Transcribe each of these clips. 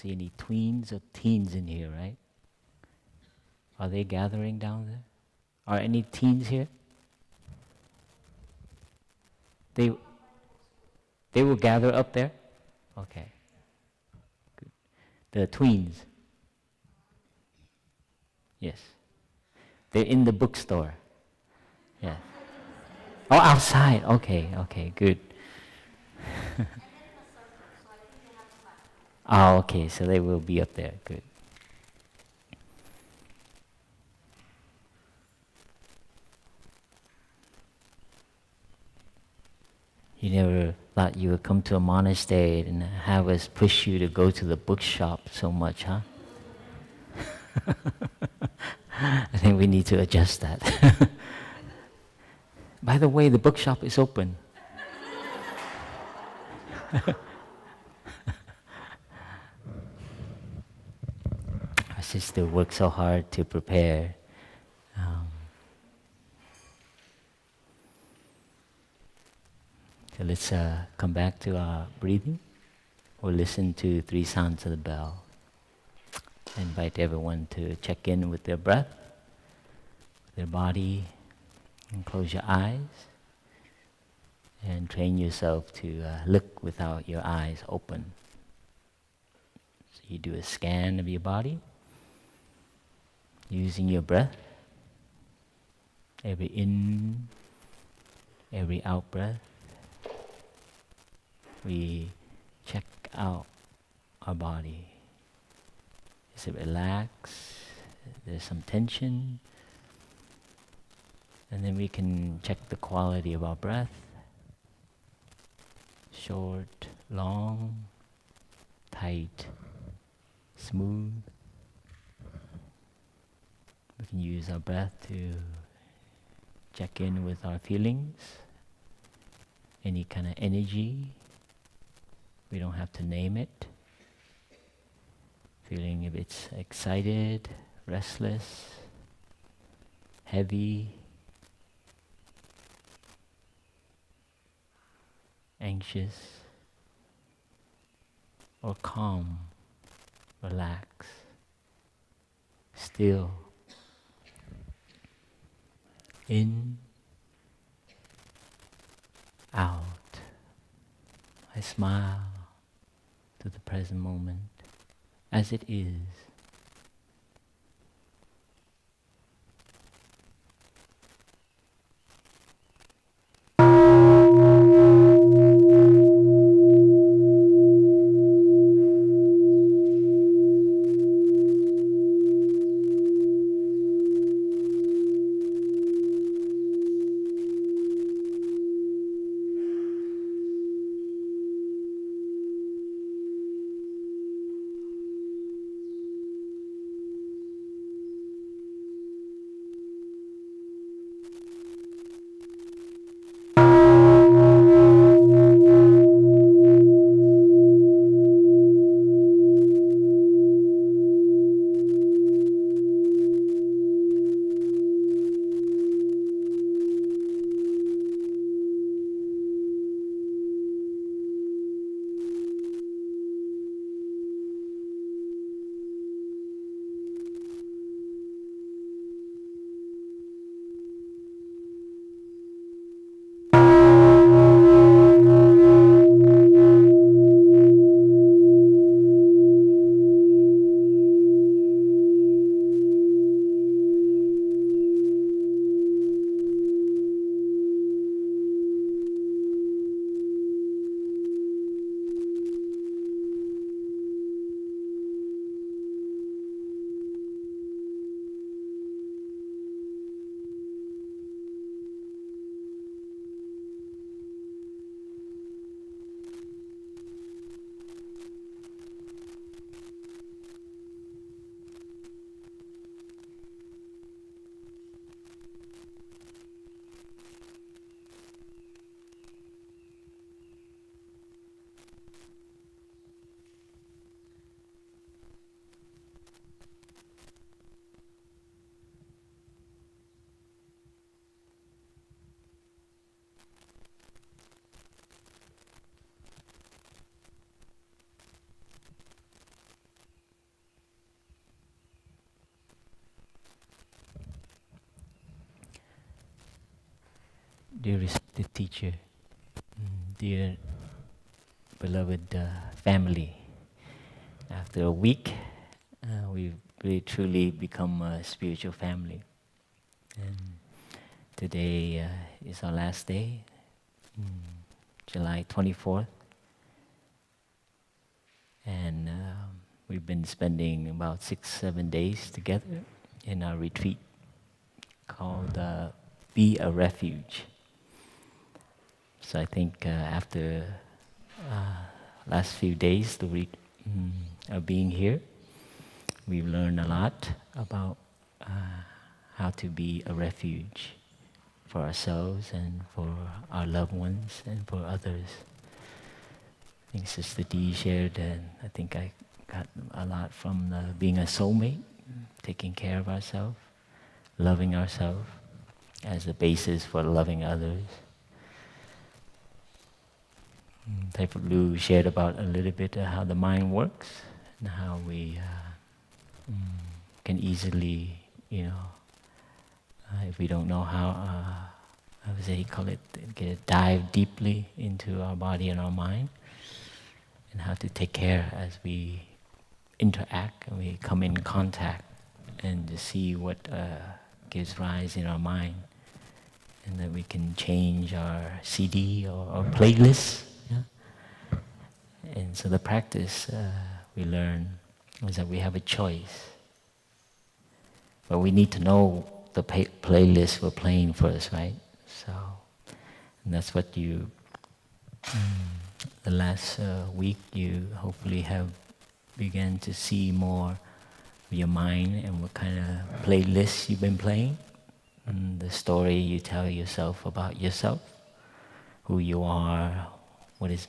see any tweens or teens in here, right? Are they gathering down there? Are any teens here? They will gather up there? Okay. Good. The tweens. Yes. They're in the bookstore. Yeah. Oh, outside. Okay, okay, good. Oh, okay, so they will be up there. Good. You never thought you would come to a monastery and have us push you to go to the bookshop so much, huh? I think we need to adjust that. By the way, the bookshop is open. Our sister worked so hard to prepare. So let's come back to our breathing, or listen to 3 sounds of the bell. I invite everyone to check in with their breath, their body, and close your eyes. And train yourself to look without your eyes open. So you do a scan of your body, using your breath. Every in, every out breath, we check out our body. Is it relaxed? There's some tension. And then we can check the quality of our breath. Short, long, tight, smooth. We can use our breath to check in with our feelings, any kind of energy. We don't have to name it. Feeling if it's excited, restless, heavy, anxious, or calm, relaxed, still. In, out. I smile to the present moment as it is. dear respected teacher, dear beloved family. After a week, we've really truly become a spiritual family. And today is our last day, July 24th. And we've been spending about 6-7 days together in our retreat called Be a Refuge. So I think after last few days of being here, we've learned a lot about how to be a refuge for ourselves and for our loved ones and for others. I think Sister Dee shared, and I think I got a lot from being a soulmate, taking care of ourselves, loving ourselves as the basis for loving others. Thầy Lu shared about a little bit how the mind works and how we can easily, if we don't know how does he call it, dive deeply into our body and our mind, and how to take care as we interact and we come in contact and to see what gives rise in our mind, and that we can change our CD or playlist. Yeah? And so the practice we learn is that we have a choice, but we need to know the playlist we're playing first, right? So, and that's what you, the last week, you hopefully have began to see more of your mind and what kind of playlists you've been playing, and the story you tell yourself about yourself, who you are, what is,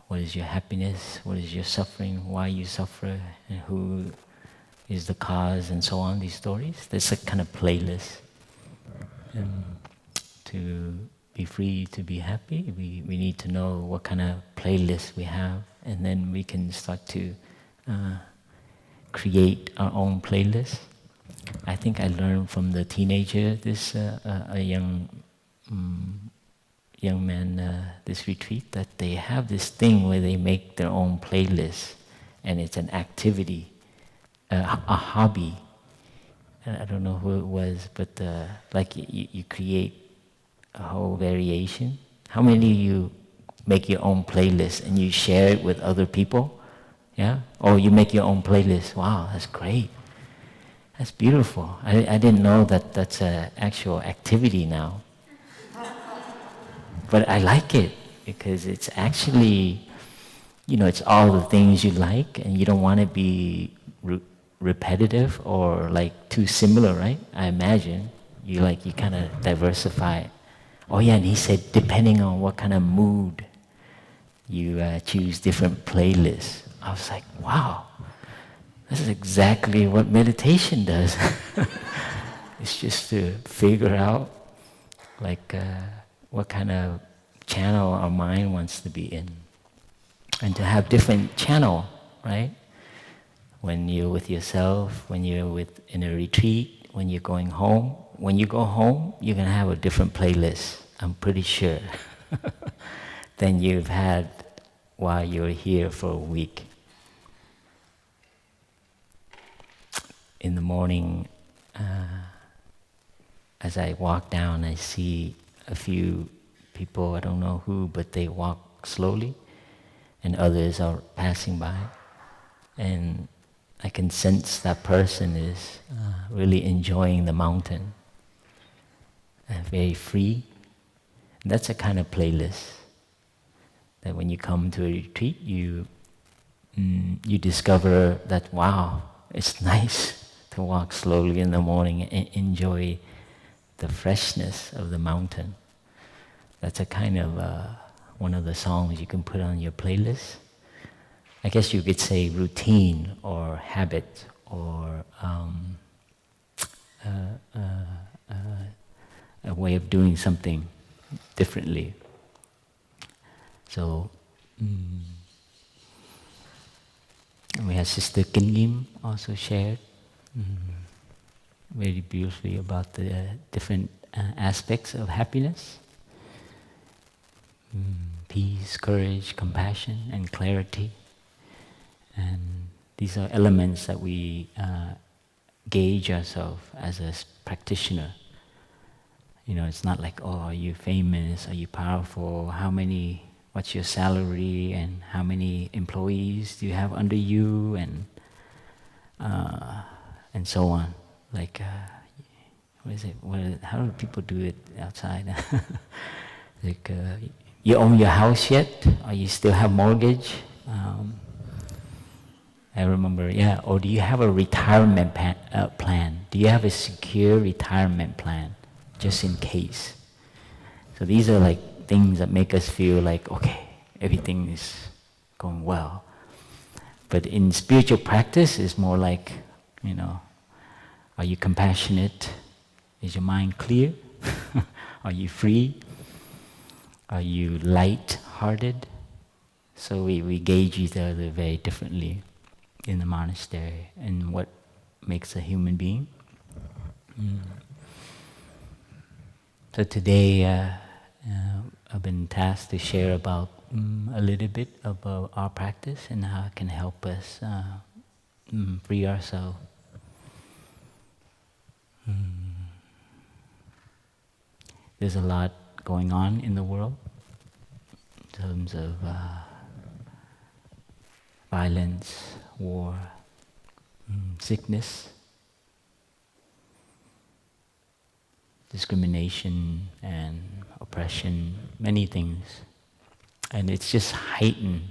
what is your happiness, what is your suffering, why you suffer, and who is the cause, and so on, these stories. There's a kind of playlist. And to be free, to be happy, we need to know what kind of playlist we have, and then we can start to create our own playlist. I think I learned from the teenager, this a young man, this retreat, that they have this thing where they make their own playlist, and it's an activity, a hobby. I don't know who it was, but like you create a whole variation. How many of you make your own playlist and you share it with other people? Yeah? Or you make your own playlist. Wow, that's great. That's beautiful. I didn't know that that's an actual activity now. But I like it because it's actually, it's all the things you like, and you don't want to be repetitive or like too similar, right? I imagine you kind of diversify. Oh yeah, and he said depending on what kind of mood you choose different playlists. I was like, wow, this is exactly what meditation does. It's just to figure out what kind of channel our mind wants to be in, and to have different channel, right? When you're with yourself, when you're in a retreat, when you're going home. When you go home, you're going to have a different playlist, I'm pretty sure, than you've had while you're here for a week. In the morning, as I walk down, I see a few people, I don't know who, but they walk slowly, and others are passing by. And I can sense that person is really enjoying the mountain, very free. And that's a kind of playlist that when you come to a retreat, you discover that, wow, it's nice to walk slowly in the morning and enjoy the freshness of the mountain. That's a kind of one of the songs you can put on your playlist. I guess you could say routine or habit or a way of doing something differently. So we had Sister Kim Lim also shared very beautifully about the different aspects of happiness. Peace, courage, compassion, and clarity. And these are elements that we gauge ourselves as a practitioner. You know, it's not like, oh, are you famous, are you powerful, what's your salary, and how many employees do you have under you, and so on. Like, what is it? How do people do it outside? Like, you own your house yet? Or you still have mortgage? I remember, or do you have a retirement plan? Do you have a secure retirement plan, just in case? So these are like things that make us feel like, okay, everything is going well. But in spiritual practice, it's more like, you know, are you compassionate? Is your mind clear? Are you free? Are you light-hearted? So we gauge each other very differently in the monastery and what makes a human being. So today I've been tasked to share about a little bit about our practice and how it can help us free ourselves. There's a lot going on in the world in terms of violence, war, sickness, discrimination and oppression, many things. And it's just heightened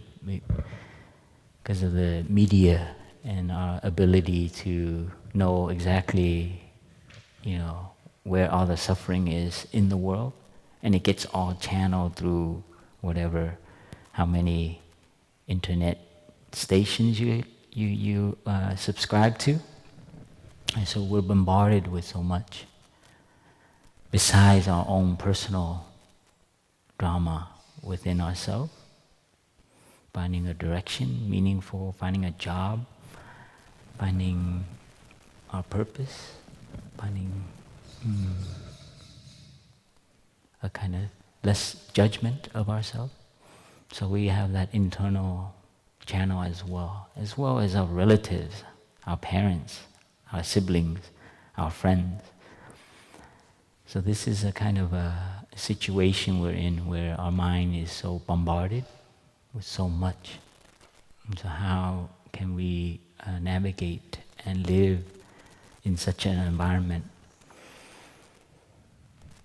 because of the media and our ability to know exactly, you know, where all the suffering is in the world. And it gets all channeled through whatever, how many internet stations you subscribe to. And so we're bombarded with so much. Besides our own personal drama within ourselves, finding a direction, meaningful, finding a job, finding our purpose, finding a kind of less judgment of ourselves. So we have that internal channel as well as our relatives, our parents, our siblings, our friends. So this is a kind of a situation we're in where our mind is so bombarded with so much. And so how can we navigate and live in such an environment?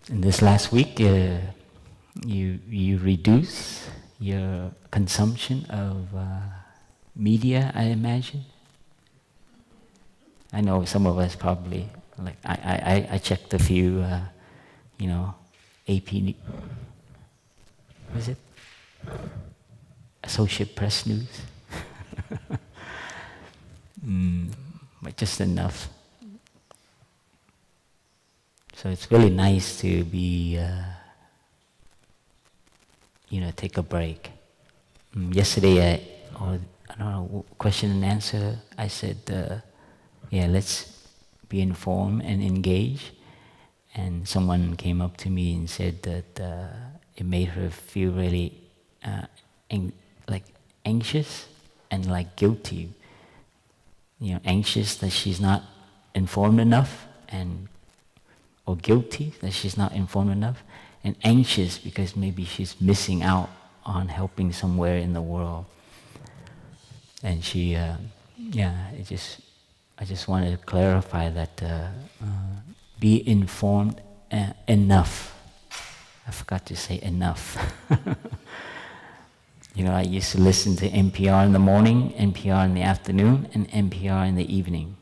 In this last week, you reduce your consumption of media, I imagine. I know some of us probably, like I checked a few, AP, what is it? Associate Press News. But just enough. So it's really nice to be, take a break. Yesterday, I don't know, question and answer, I said, let's be informed and engage. And someone came up to me and said that it made her feel really anxious and like guilty. You know, anxious that she's not informed enough, or guilty that she's not informed enough, and anxious because maybe she's missing out on helping somewhere in the world. And she, I just wanted to clarify that be informed enough. I forgot to say enough. You know, I used to listen to NPR in the morning, NPR in the afternoon, and NPR in the evening.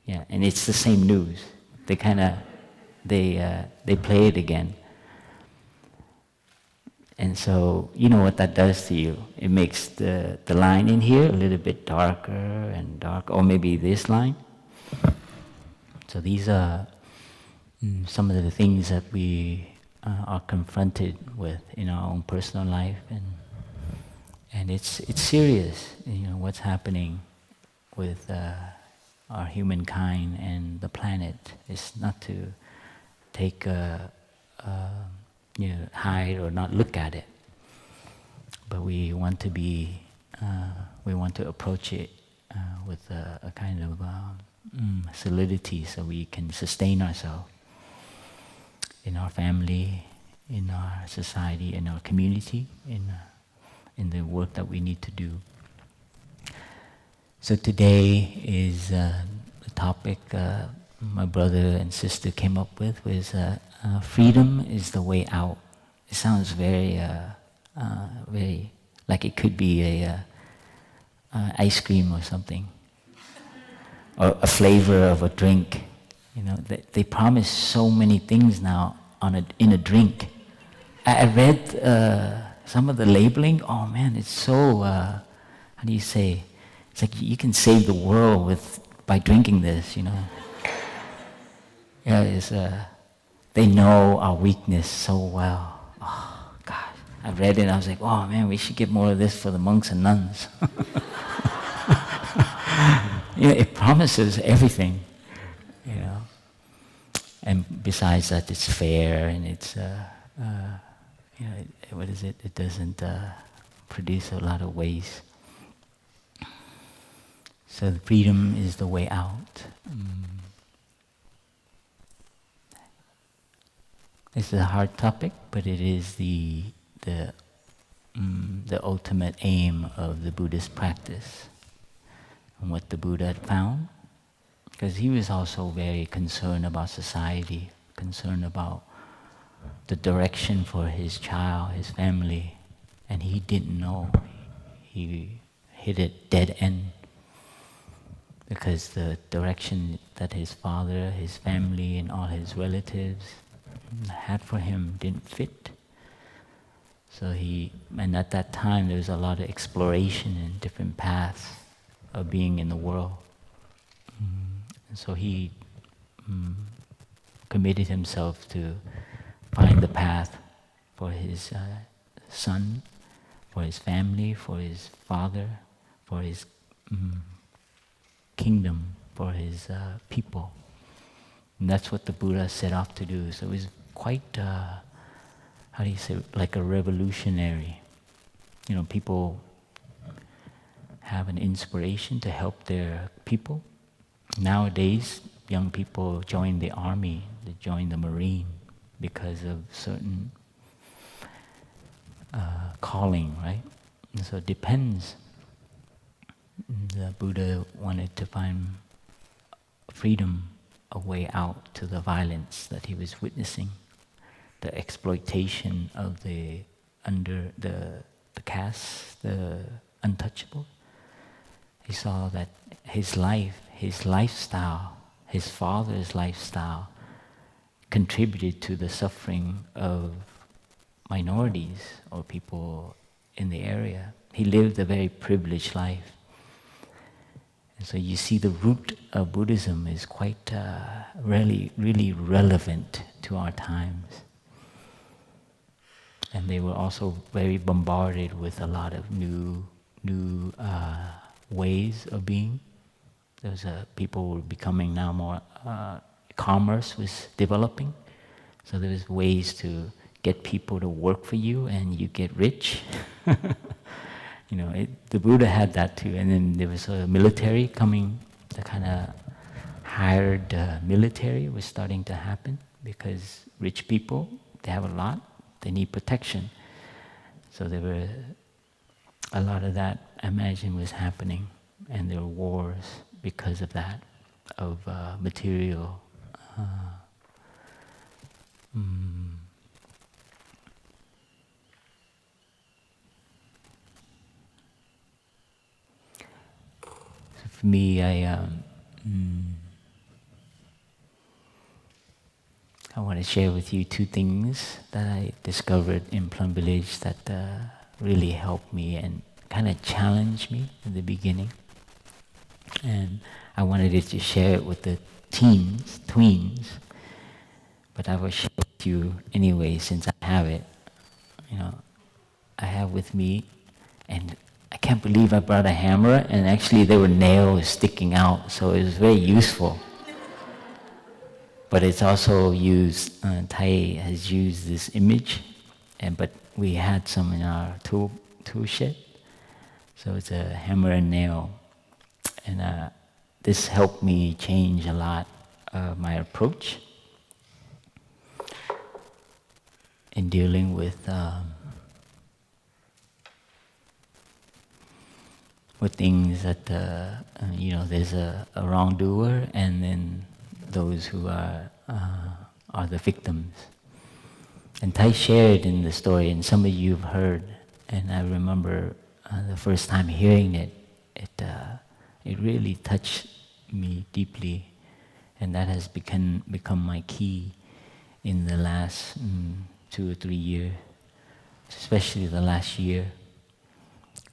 Yeah, and it's the same news. They play it again. And so, you know what that does to you. It makes the line in here a little bit darker and darker, or maybe this line. So these are some of the things that we are confronted with in our own personal life, and it's serious. You know what's happening with our humankind and the planet. It's not to take hide or not look at it, but we want to be, we want to approach it with a kind of solidity, so we can sustain ourselves in our family, in our society, in our community, in the work that we need to do. So today is the topic my brother and sister came up with was freedom is the way out. It sounds very, very like it could be a ice cream or something, or a flavor of a drink. You know, they promise so many things now in a drink. I read some of the labeling. Oh man, it's so. How do you say? It's like you can save the world by drinking this. You know. Yeah, it's. They know our weakness so well. Oh God, I read it and I was like, oh man, we should get more of this for the monks and nuns. Yeah, it promises everything, you know. And besides that, it's fair and it's, you know, what is it? It doesn't produce a lot of waste. So the freedom is the way out. It's a hard topic, but it is the ultimate aim of the Buddhist practice. And what the Buddha had found, because he was also very concerned about society, concerned about the direction for his child, his family, and he didn't know. He hit a dead end because the direction that his father, his family, and all his relatives had for him didn't fit. So and at that time there was a lot of exploration and different paths of being in the world. And so he committed himself to find the path for his son, for his family, for his father, for his kingdom, for his people. And that's what the Buddha set off to do. So it was quite, how do you say, like a revolutionary. You know, people have an inspiration to help their people. Nowadays, young people join the army, they join the Marine because of certain calling, right? And so it depends. The Buddha wanted to find freedom, a way out to the violence that he was witnessing, the exploitation of the caste, the untouchable. He saw that his life, his lifestyle, his father's lifestyle contributed to the suffering of minorities or people in the area. He lived a very privileged life. And so you see the root of Buddhism is quite really relevant to our times. And they were also very bombarded with a lot of new ways of being. People were becoming now more, commerce was developing. So there was ways to get people to work for you and you get rich. You know, the Buddha had that too. And then there was a military coming, the kind of hired military was starting to happen because rich people, they have a lot, they need protection. So there were a lot of that, I imagine, was happening. And there were wars because of that, of material. So for me, I want to share with you two things that I discovered in Plum Village that really helped me and kind of challenged me in the beginning. And I wanted to share it with the tweens, but I will share it with you anyway since I have it. You know, I have with me, and I can't believe I brought a hammer, and actually there were nails sticking out, so it was very useful. But it's also used, Thầy has used this image, but we had some in our tool shed. So it's a hammer and nail. And this helped me change a lot my approach in dealing with things that, there's a wrongdoer and then those who are the victims. And Thầy shared in the story, and some of you have heard, and I remember the first time hearing it, it really touched me deeply, and that has become my key in the last 2 or 3 years, especially the last year.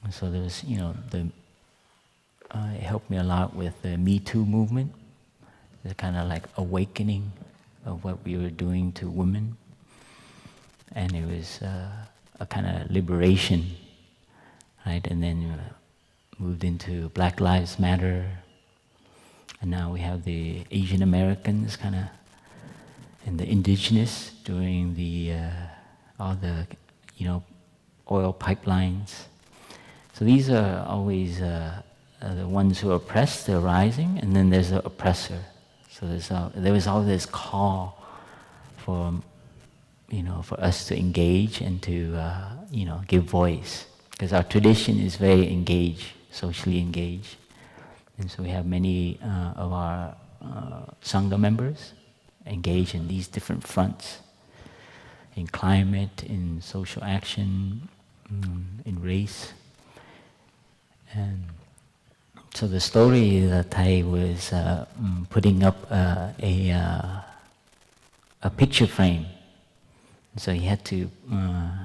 And so there was, it helped me a lot with the Me Too movement, the kind of like awakening of what we were doing to women. And it was a kind of liberation, right? And then moved into Black Lives Matter. And now we have the Asian Americans kind of, and the indigenous doing all the, oil pipelines. So these are always the ones who are oppressed, they're rising, and then there's the oppressor. So there was all this call for, for us to engage and to, give voice. Because our tradition is very engaged, socially engaged. And so we have many of our Sangha members engaged in these different fronts, in climate, in social action, in race. And so the story that Thầy was putting up a picture frame. So he had to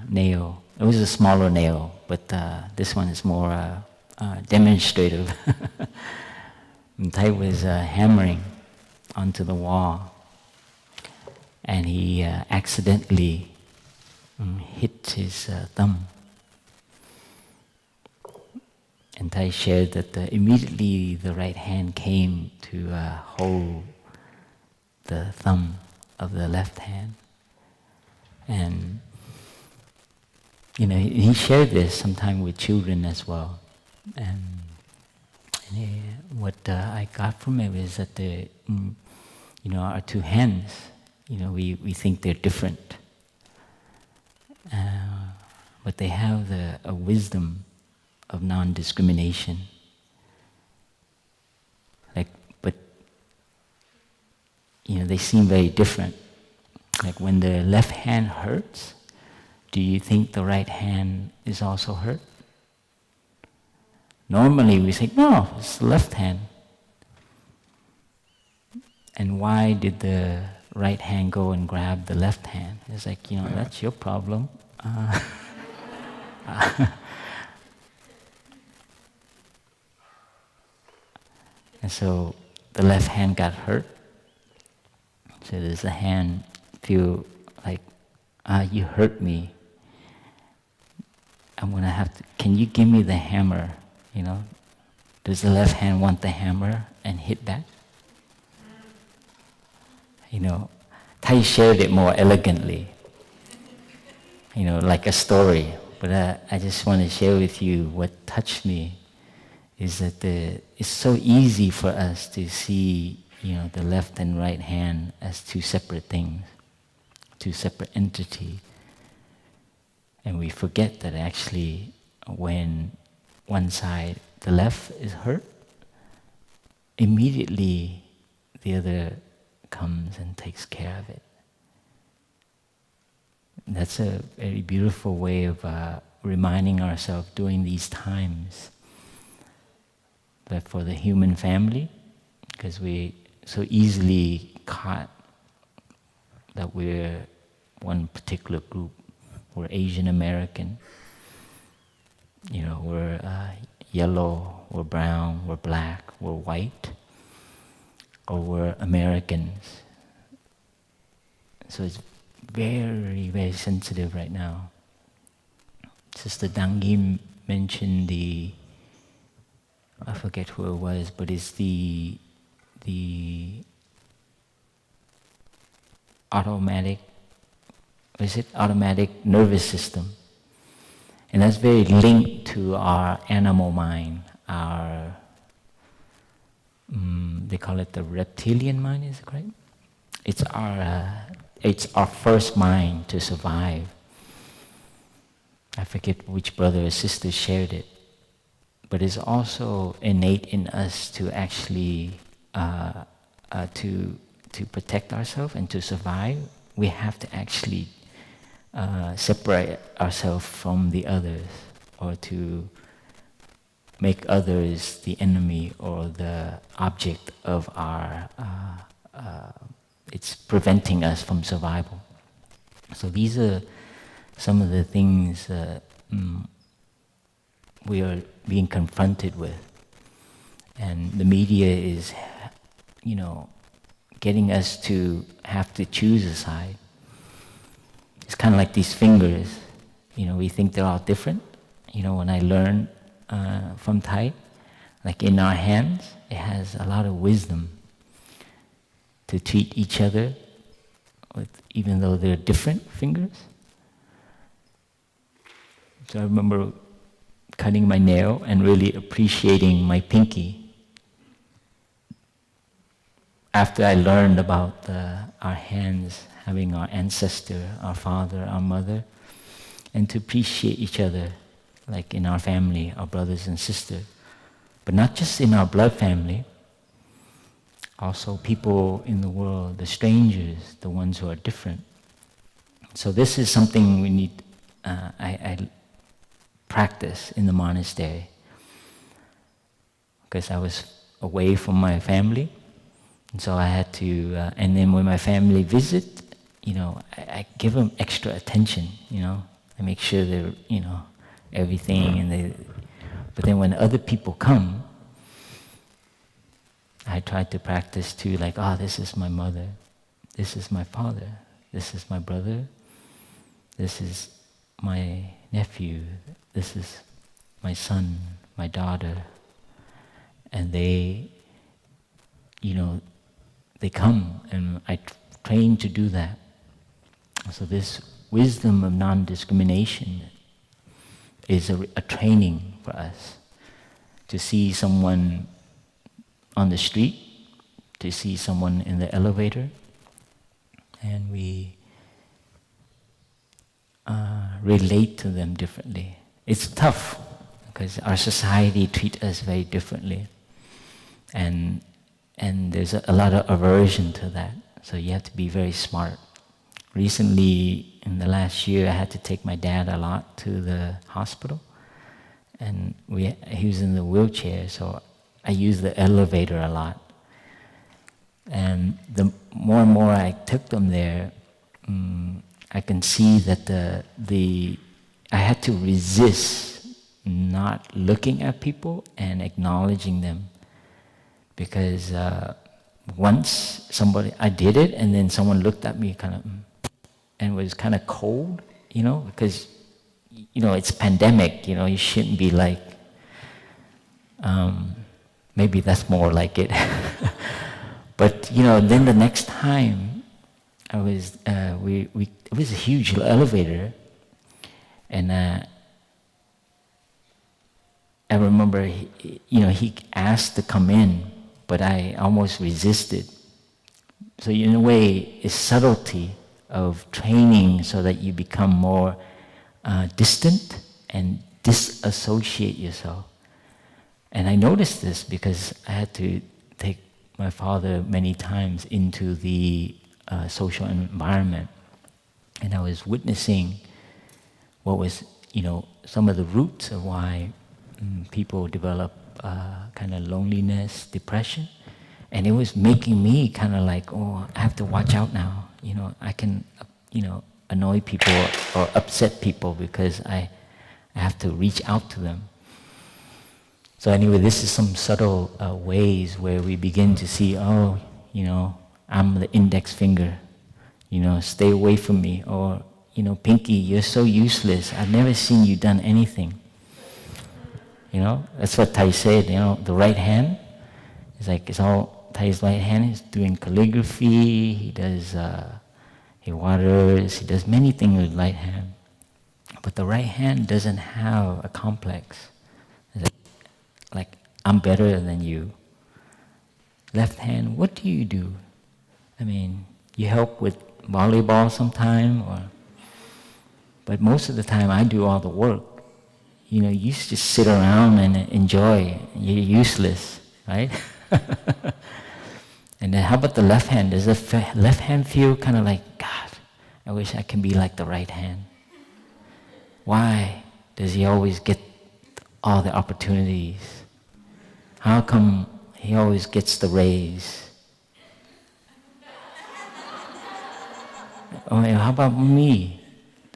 nail. It was a smaller nail, but this one is more demonstrative. And Thầy was hammering onto the wall, and he accidentally hit his thumb. And Thầy shared that immediately the right hand came to hold the thumb of the left hand. And he shared this sometime with children as well. And what I got from it is that our two hands, we think they're different, but they have a wisdom of non-discrimination. But they seem very different. Like when the left hand hurts, do you think the right hand is also hurt? Normally we think, no, it's the left hand. And why did the right hand go and grab the left hand? It's like, that's your problem. And so the left hand got hurt. So does the hand feel like, you hurt me. I'm going to have to, can you give me the hammer? Does the left hand want the hammer and hit back? Thầy shared it more elegantly, like a story. But I just want to share with you what touched me is that it's so easy for us to see, the left and right hand as two separate things, two separate entities. And we forget that actually when one side, the left, is hurt, immediately the other comes and takes care of it. That's a very beautiful way of reminding ourselves during these times that for the human family, because we so easily caught that we're one particular group, we're Asian American, we're yellow, we're brown, we're black, we're white, or we're Americans. So it's very, very sensitive right now. Sister Dangim mentioned I forget who it was, but it's the automatic nervous system. And that's very linked to our animal mind, they call it the reptilian mind, is it correct? It's our first mind to survive. I forget which brother or sister shared it, but it's also innate in us to actually to protect ourselves and to survive. We have to actually separate ourselves from the others, or to make others the enemy or the object of our. It's preventing us from survival. So these are some of the things we are being confronted with, and the media is, getting us to have to choose a side. It's kind of like these fingers. We think they're all different. When I learned from Thầy, like in our hands, it has a lot of wisdom to treat each other with, even though they're different fingers. So I remember cutting my nail and really appreciating my pinky after I learned about our hands having our ancestor, our father, our mother, and to appreciate each other, like in our family, our brothers and sisters. But not just in our blood family, also people in the world, the strangers, the ones who are different. So this is something we need, I practice in the monastery, because I was away from my family, and so I had to, and then when my family visit, I give them extra attention, I make sure they're, everything, and but then when other people come, I try to practice too, like, this is my mother, this is my father, this is my brother, this is my nephew, this is my son, my daughter, and they come, and I train to do that. So this wisdom of non-discrimination is a training for us to see someone on the street, to see someone in the elevator, and we relate to them differently. It's tough because our society treats us very differently, and there's a lot of aversion to that. So you have to be very smart. Recently, in the last year, I had to take my dad a lot to the hospital, and he was in the wheelchair, so I used the elevator a lot. And the more and more I took them there, I can see that I had to resist not looking at people and acknowledging them, because once I did it, and then someone looked at me kind of, and was kind of cold, because it's pandemic, you shouldn't be like, maybe that's more like it. But then the next time I was, it was a huge elevator, and I remember he asked to come in, but I almost resisted. So in a way, it's subtlety of training so that you become more distant and disassociate yourself. And I noticed this because I had to take my father many times into the social environment, and I was witnessing what was, some of the roots of why people develop kind of loneliness, depression, and it was making me kind of like, I have to watch out now. I can, annoy people or upset people because I have to reach out to them. So anyway, this is some subtle ways where we begin to see, I'm the index finger, stay away from me, or, Pinky, you're so useless, I've never seen you done anything. That's what Thầy said, the right hand is like, it's all, Thai's right hand is doing calligraphy, he does, he waters, he does many things with right hand. But the right hand doesn't have a complex. It's like, I'm better than you. Left hand, what do you do? I mean, you help with volleyball sometime, but most of the time I do all the work. You just sit around and enjoy. You're useless, right? And then how about the left hand? Does the left hand feel kind of like, God, I wish I can be like the right hand? Why does he always get all the opportunities? How come he always gets the raise? Oh, how about me?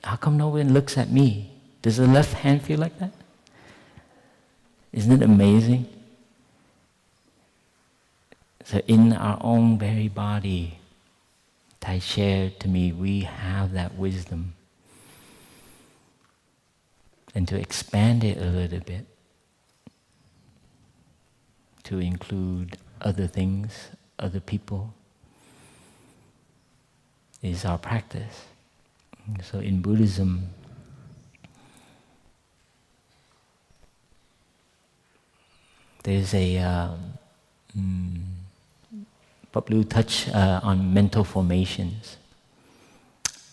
How come no one looks at me? Does the left hand feel like that? Isn't it amazing? So in our own very body, Thầy shared to me, we have that wisdom. And to expand it a little bit, to include other things, other people, is our practice. So in Buddhism, there's a Pablu touch on mental formations,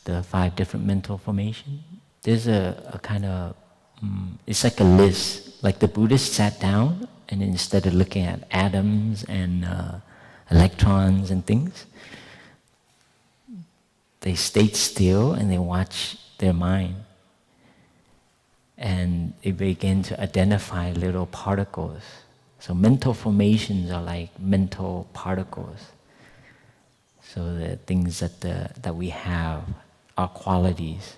the 5 different mental formations. There's a kind of, it's like a list, like the Buddhists sat down and instead of looking at atoms and electrons and things, they stayed still and they watched their mind. And they began to identify little particles. So mental formations are like mental particles. So the things that we have are qualities,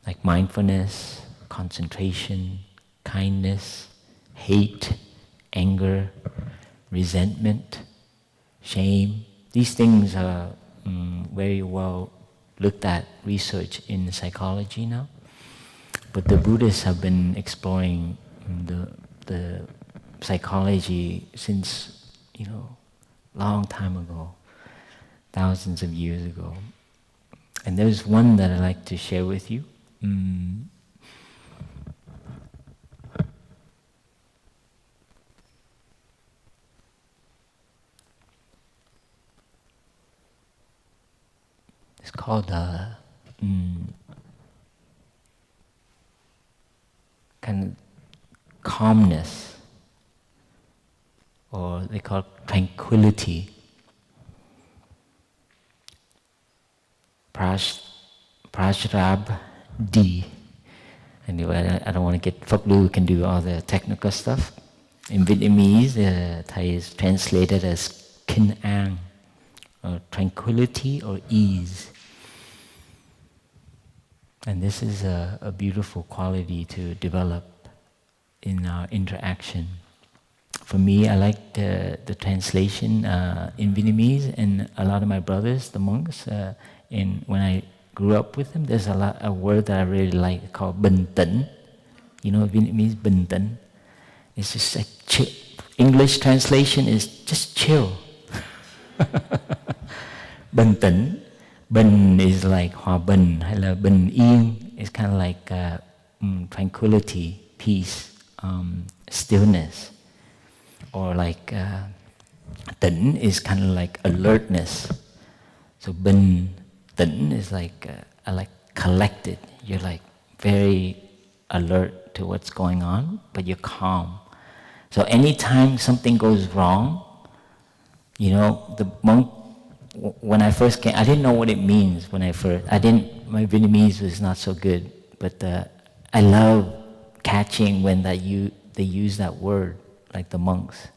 like mindfulness, concentration, kindness, hate, anger, resentment, shame. These things are very well looked at, research in psychology now. But the Buddhists have been exploring the psychology since, long time ago, thousands of years ago. And there's one that I'd like to share with you. It's called kind of calmness, or they call it tranquility. Prajrab D. Anyway, I don't want to get Pháp Lưu can do all the technical stuff. In Vietnamese, Thầy is translated as Kinh An, or tranquility or ease. And this is a beautiful quality to develop in our interaction. For me, I like the translation in Vietnamese, and a lot of my brothers, the monks, when I grew up with them, there's a word that I really like called bình tĩnh. Vietnamese bình tĩnh. It's just like chill. English translation is just chill. Bình tĩnh. Bình is like hòa bình, hay là bình yên. It's kind of like tranquility, peace, stillness. Or like tĩnh is kind of like alertness. So bình tĩnh is like collected. You're like very alert to what's going on, but you're calm. So anytime something goes wrong, the monk, when I first came, I didn't know what it means when I first, my Vietnamese was not so good, but I love catching when they use that word, like the monks,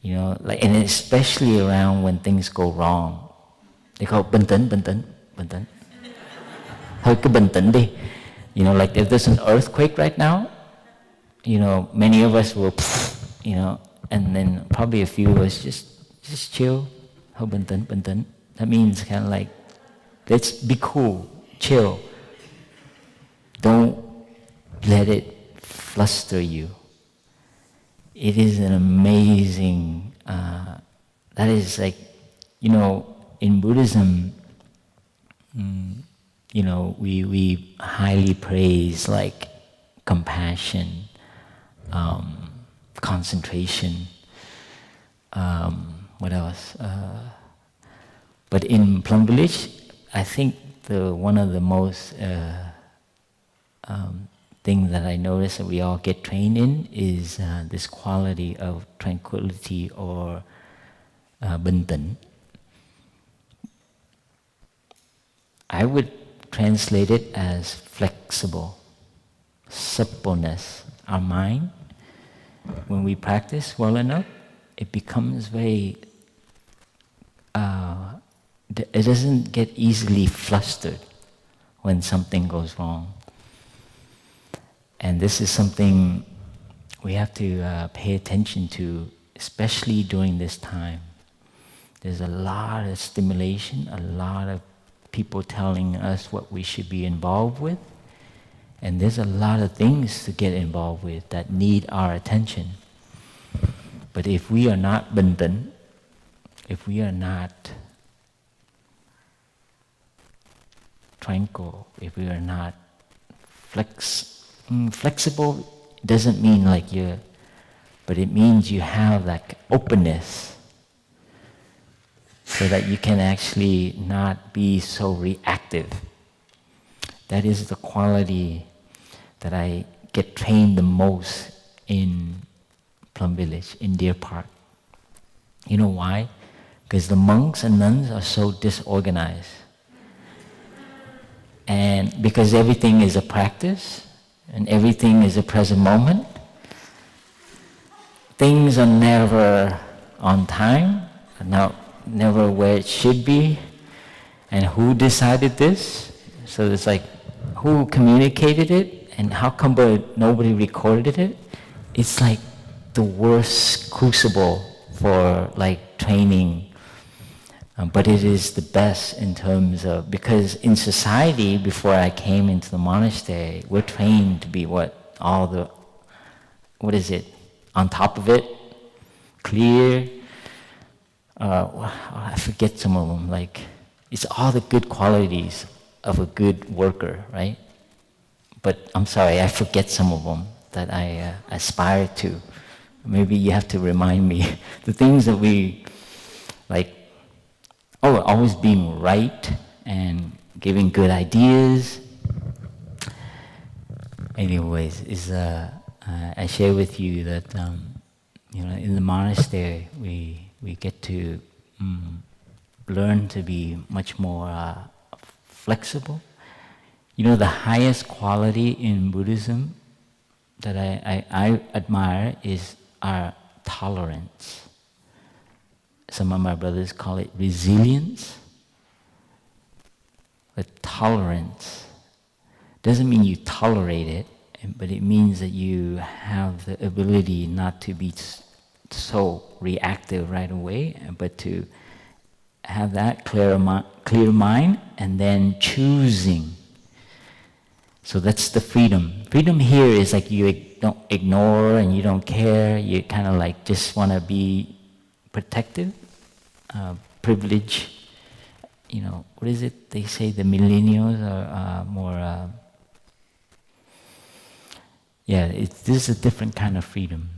and especially around when things go wrong. They call it bình tĩnh, bình tĩnh, bình tĩnh. Thôi cứ bình tĩnh đi. Like if there's an earthquake right now, many of us will, and then probably a few of us just chill. Thôi bình tĩnh, bình tĩnh. That means kind of like, let's be cool, chill. Don't let it fluster you. it is an amazing, that is like, in Buddhism, we highly praise like compassion, concentration, what else? But in Plum Village, I think one of the most thing that I notice that we all get trained in is this quality of tranquility or bình tĩnh. I would translate it as flexible, suppleness. Our mind, when we practice well enough, it becomes very, it doesn't get easily flustered when something goes wrong. And this is something we have to pay attention to, especially during this time. There's a lot of stimulation, a lot of people telling us what we should be involved with, and there's a lot of things to get involved with that need our attention. But if we are not bình tĩnh, if we are not tranquil, if we are not flexible, doesn't mean like but it means you have that openness, so that you can actually not be so reactive. That is the quality that I get trained the most in Plum Village, in Deer Park. You know why? Because the monks and nuns are so disorganized. And because everything is a practice, and everything is a present moment, things are never on time, never where it should be, and who decided this? So it's like, who communicated it, and how come nobody recorded it? It's like the worst crucible for like training, but it is the best in terms of, because in society, before I came into the monastery, we're trained to be on top of it, clear, I forget some of them, like, it's all the good qualities of a good worker, right? But I'm sorry, I forget some of them that I aspire to. Maybe you have to remind me. The things that we, like, always being right and giving good ideas. Anyways, I share with you that, in the monastery, we get to learn to be much more flexible. The highest quality in Buddhism that I admire is our tolerance. Some of my brothers call it resilience. But tolerance doesn't mean you tolerate it, but it means that you have the ability not to be so reactive right away, but to have that clear mind and then choosing. So that's the freedom. Freedom here is like you don't ignore and you don't care. You kind of like just want to be protective, privilege. What is it they say? The millennials are more. This is a different kind of freedom.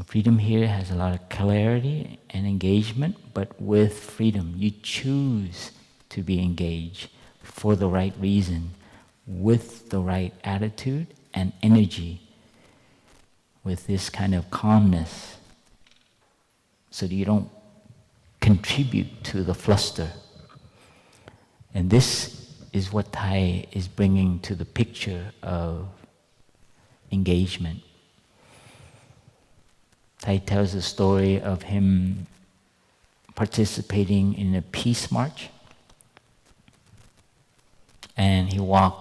Freedom here has a lot of clarity and engagement, but with freedom, you choose to be engaged for the right reason, with the right attitude and energy, with this kind of calmness, so that you don't contribute to the fluster. And this is what Thầy is bringing to the picture of engagement. Thầy tells the story of him participating in a peace march. And he walked,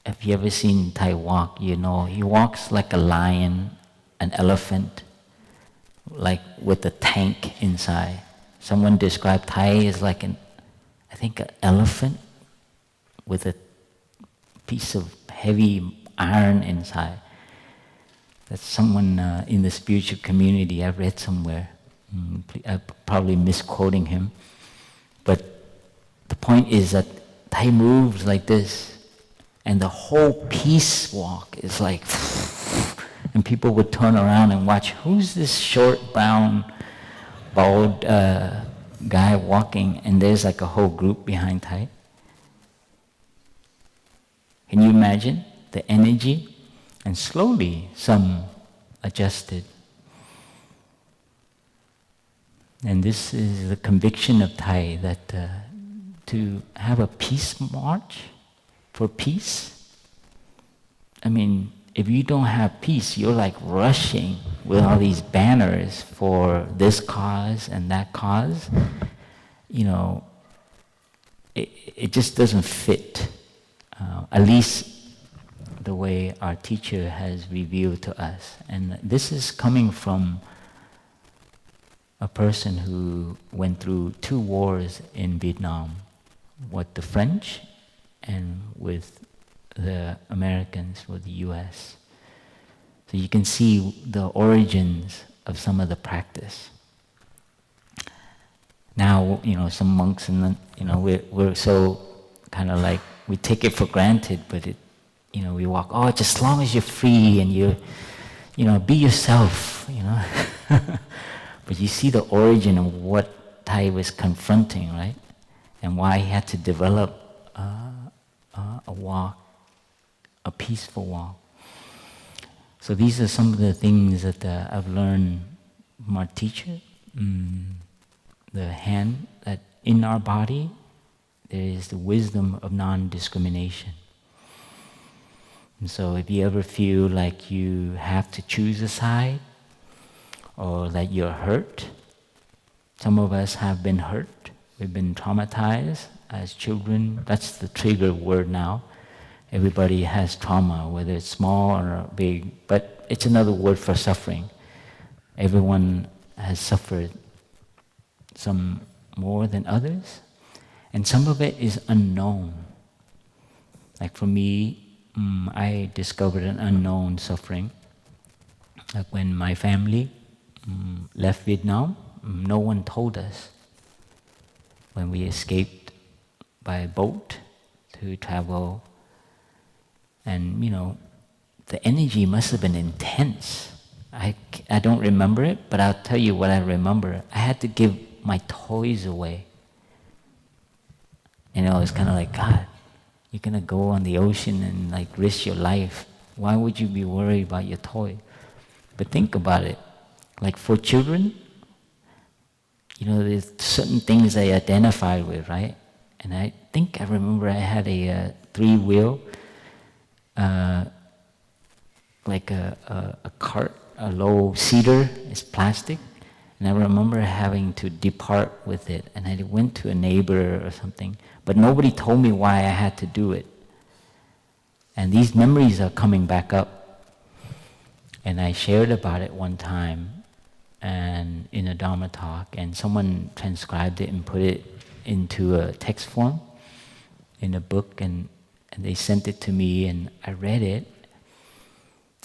if you ever seen Thầy walk, he walks like a lion, an elephant, like with a tank inside. Someone described Thầy as like an elephant with a piece of heavy iron inside. That's someone in the spiritual community I read somewhere. I'm probably misquoting him. But the point is that Thầy moves like this, and the whole peace walk is like, and people would turn around and watch, who's this short, brown, bald guy walking, and there's like a whole group behind Thầy. Can you imagine the energy? And slowly, some adjusted. And this is the conviction of Thầy, that to have a peace march for peace. I mean, if you don't have peace, you're like rushing with all these banners for this cause and that cause. You know, it just doesn't fit. At least the way our teacher has revealed to us. And this is coming from a person who went through 2 wars in Vietnam, with the French and with the Americans, with the US. So you can see the origins of some of the practice. Now, you know, some monks and, you know, we're so kind of like, we take it for granted, but it, you know, we walk, oh, just as long as you're free and you know, be yourself, you know. But you see the origin of what Thầy was confronting, right? And why he had to develop a walk, a peaceful walk. So these are some of the things that I've learned from our teacher. The hand, that in our body, there is the wisdom of non-discrimination. And so if you ever feel like you have to choose a side, or that you're hurt, some of us have been hurt, we've been traumatized as children. That's the trigger word now. Everybody has trauma, whether it's small or big, but it's another word for suffering. Everyone has suffered, some more than others, and some of it is unknown. Like for me, I discovered an unknown suffering. Like when my family left Vietnam, no one told us. When we escaped by boat to travel, and you know, the energy must have been intense. I don't remember it, but I'll tell you what I remember. I had to give my toys away. You know, it's kind of like, God, you're gonna go on the ocean and like risk your life. Why would you be worried about your toy? But think about it. Like for children, you know, there's certain things they identify with, right? And I think I remember I had a 3-wheel, like a cart, a low cedar, it's plastic. And I remember having to depart with it. And I went to a neighbor or something, but nobody told me why I had to do it. And these memories are coming back up. And I shared about it one time, and in a Dharma talk, and someone transcribed it and put it into a text form in a book, and they sent it to me, and I read it.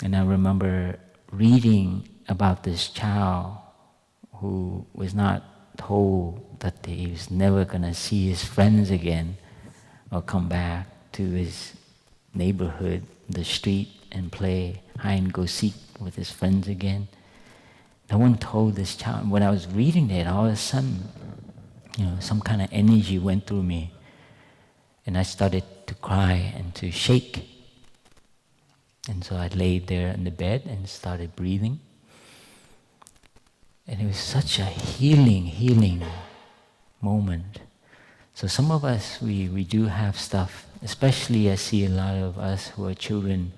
And I remember reading about this child who was not told that he was never going to see his friends again or come back to his neighborhood, the street, and play hide and go seek with his friends again. No one told this child. When I was reading it, all of a sudden, you know, some kind of energy went through me, and I started to cry and to shake. And so I laid there in the bed and started breathing. And it was such a healing moment. So some of us, we do have stuff, especially I see a lot of us who are children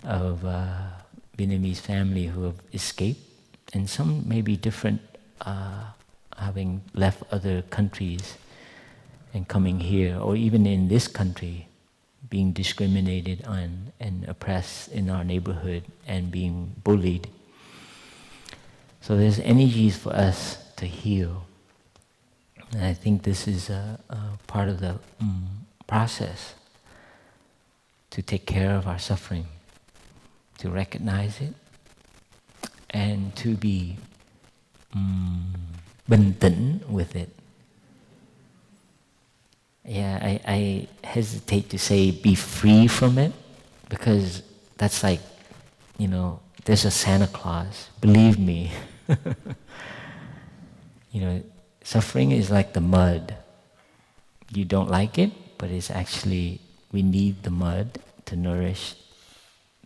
of Vietnamese family who have escaped, and some may be different, having left other countries and coming here, or even in this country, being discriminated on and oppressed in our neighborhood and being bullied. So there's energies for us to heal. And I think this is a part of the process to take care of our suffering, to recognize it, and to be bình tĩnh with it. Yeah, I hesitate to say be free from it, because that's like, there's a Santa Claus. Believe me. Suffering is like the mud. You don't like it, but it's actually, we need the mud to nourish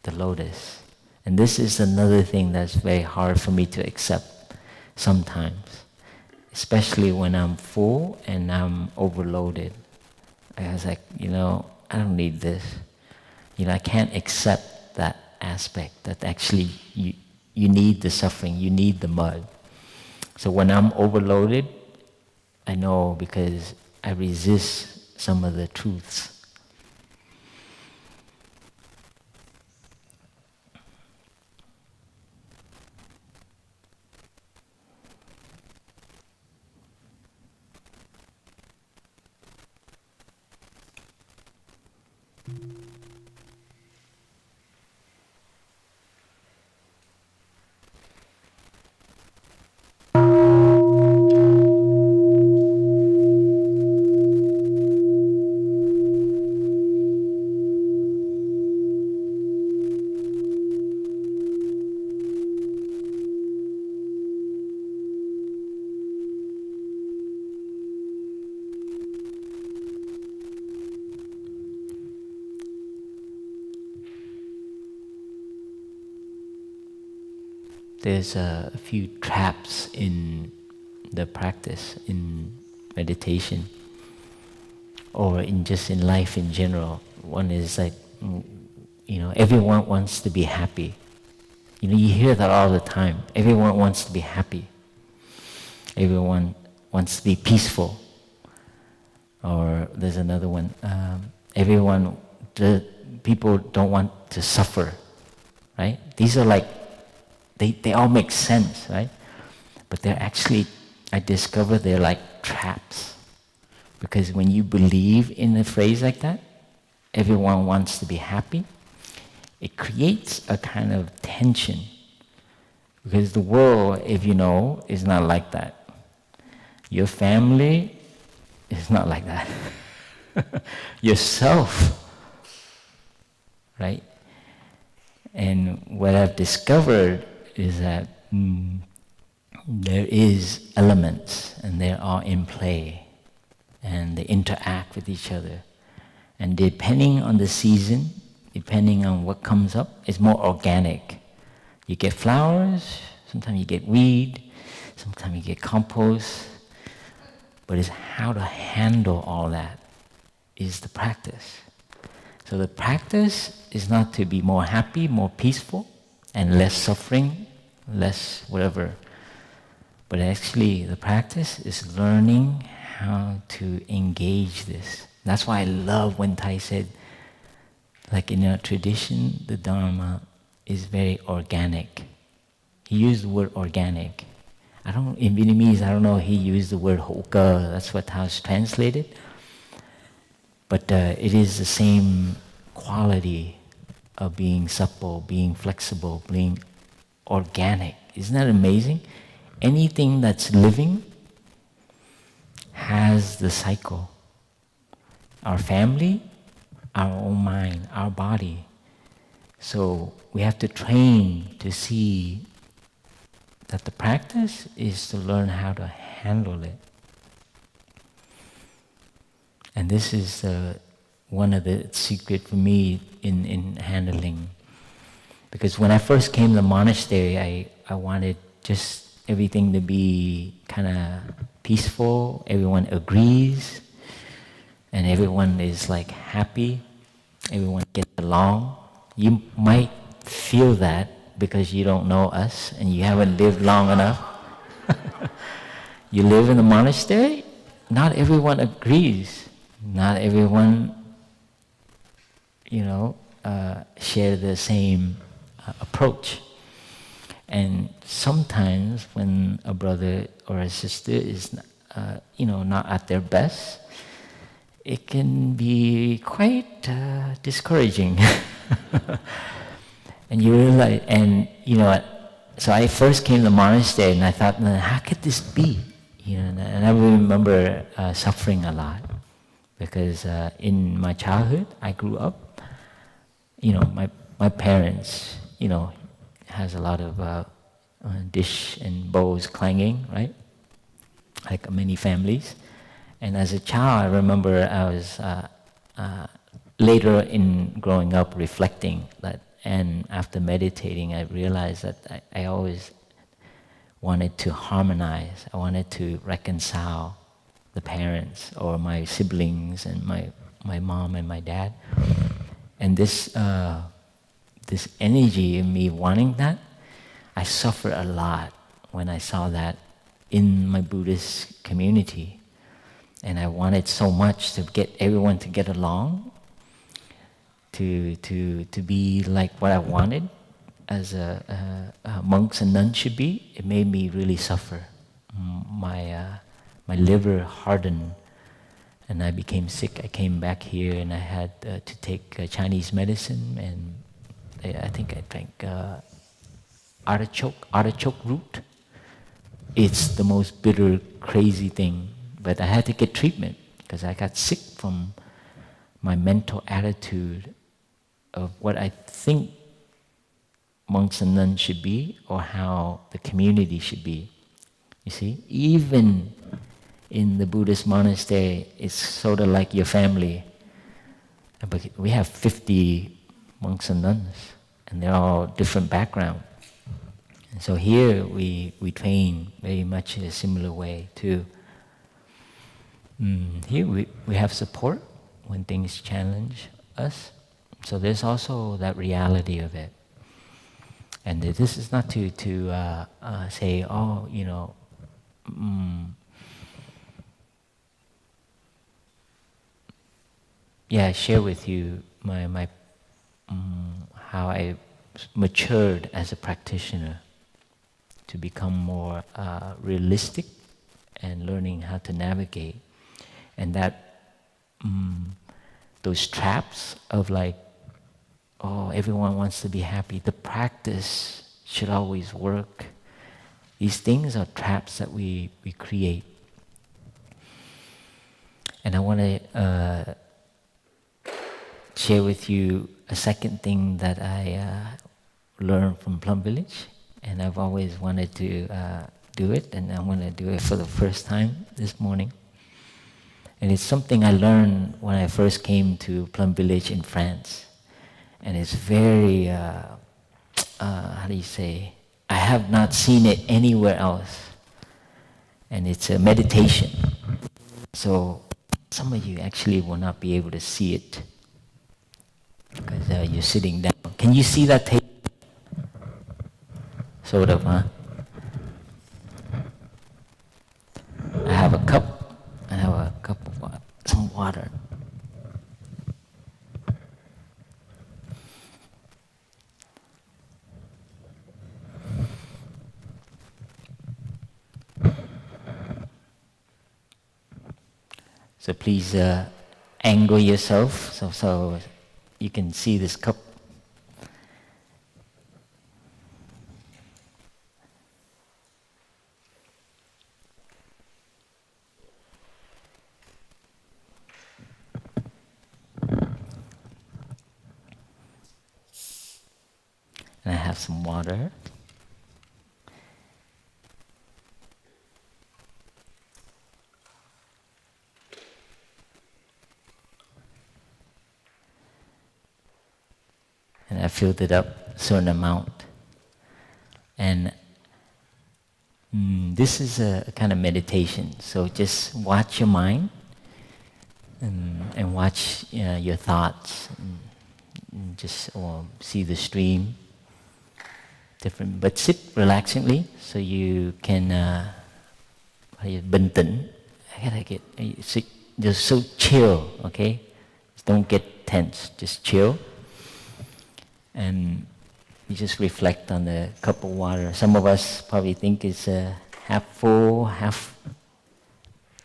the lotus. And this is another thing that's very hard for me to accept sometimes, especially when I'm full and I'm overloaded. I was like, I don't need this. I can't accept that aspect, that actually you need the suffering, you need the mud. So when I'm overloaded, I know, because I resist some of the truths. There's a few traps in the practice, in meditation, or just in life in general. One is like, everyone wants to be happy. You hear that all the time. Everyone wants to be happy. Everyone wants to be peaceful. Or there's another one. People don't want to suffer, right? These are like, they all make sense, right? But they're actually, I discovered they're like traps. Because when you believe in a phrase like that, everyone wants to be happy, it creates a kind of tension. Because the world, if you know, is not like that. Your family is not like that. Yourself, right? And what I've discovered is that there is elements, and they are in play, and they interact with each other. And depending on the season, depending on what comes up, it's more organic. You get flowers, sometimes you get weed, sometimes you get compost, but it's how to handle all that is the practice. So the practice is not to be more happy, more peaceful, and less suffering, less whatever. But actually, the practice is learning how to engage this. That's why I love when Thầy said, like in our tradition, the Dharma is very organic. He used the word organic. In Vietnamese, I don't know, he used the word hữu cơ, that's what Thao's translated. But it is the same quality of being supple, being flexible, being organic. Isn't that amazing? Anything that's living has the cycle. Our family, our own mind, our body. So we have to train to see that the practice is to learn how to handle it. And this is one of the secrets for me in handling. Because when I first came to the monastery, I wanted just everything to be kind of peaceful, everyone agrees, and everyone is like happy, everyone gets along. You might feel that because you don't know us and you haven't lived long enough. You live in the monastery, not everyone agrees. Not everyone, share the same approach. And sometimes when a brother or a sister is, not at their best, it can be quite discouraging. And you realize, so I first came to the monastery and I thought, how could this be? And I remember suffering a lot because in my childhood, I grew up, my parents, has a lot of dish and bowls clanging, right? Like many families. And as a child, I remember I was later in growing up reflecting that, and after meditating, I realized that I always wanted to harmonize. I wanted to reconcile the parents or my siblings and my mom and my dad. And this energy in me wanting that, I suffered a lot when I saw that in my Buddhist community. And I wanted so much to get everyone to get along, to be like what I wanted as monks and nuns should be. It made me really suffer. My liver hardened, and I became sick. I came back here, and I had to take Chinese medicine, and I think I drank artichoke root. It's the most bitter, crazy thing. But I had to get treatment because I got sick from my mental attitude of what I think monks and nuns should be or how the community should be. You see, even in the Buddhist monastery, it's sort of like your family. But we have 50 monks and nuns, and they're all different background. And so here we train very much in a similar way too. Here we have support when things challenge us. So there's also that reality of it. And this is not to say, share with you my how I matured as a practitioner to become more realistic and learning how to navigate. And that those traps of like, everyone wants to be happy. The practice should always work. These things are traps that we create. And I want to share with you a second thing that I learned from Plum Village, and I've always wanted to do it, and I want to do it for the first time this morning. And it's something I learned when I first came to Plum Village in France. And it's very, how do you say, I have not seen it anywhere else. And it's a meditation. So some of you actually will not be able to see it because you're sitting down. Can you see that table? Sort of, huh? I have a cup. I have a cup of some water. So please angle yourself so you can see this cup. And I have some water. And I filled it up a certain amount. And this is a kind of meditation. So just watch your mind and watch your thoughts. And just see the stream. Different, but sit relaxingly so you can bình tĩnh. Just so chill, okay? Don't get tense. Just chill. And you just reflect on the cup of water. Some of us probably think it's half full, half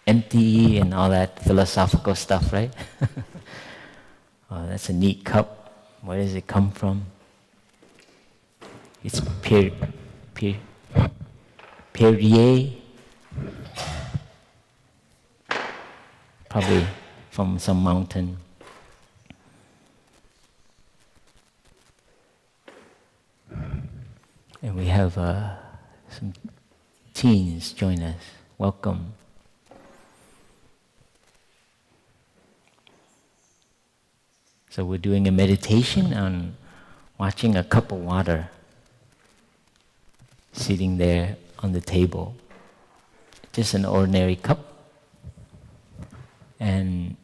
empty, and all that philosophical stuff, right? Oh, that's a neat cup. Where does it come from? It's Perrier, probably from some mountain. And we have some teens join us. Welcome. So we're doing a meditation on watching a cup of water sitting there on the table. Just an ordinary cup. And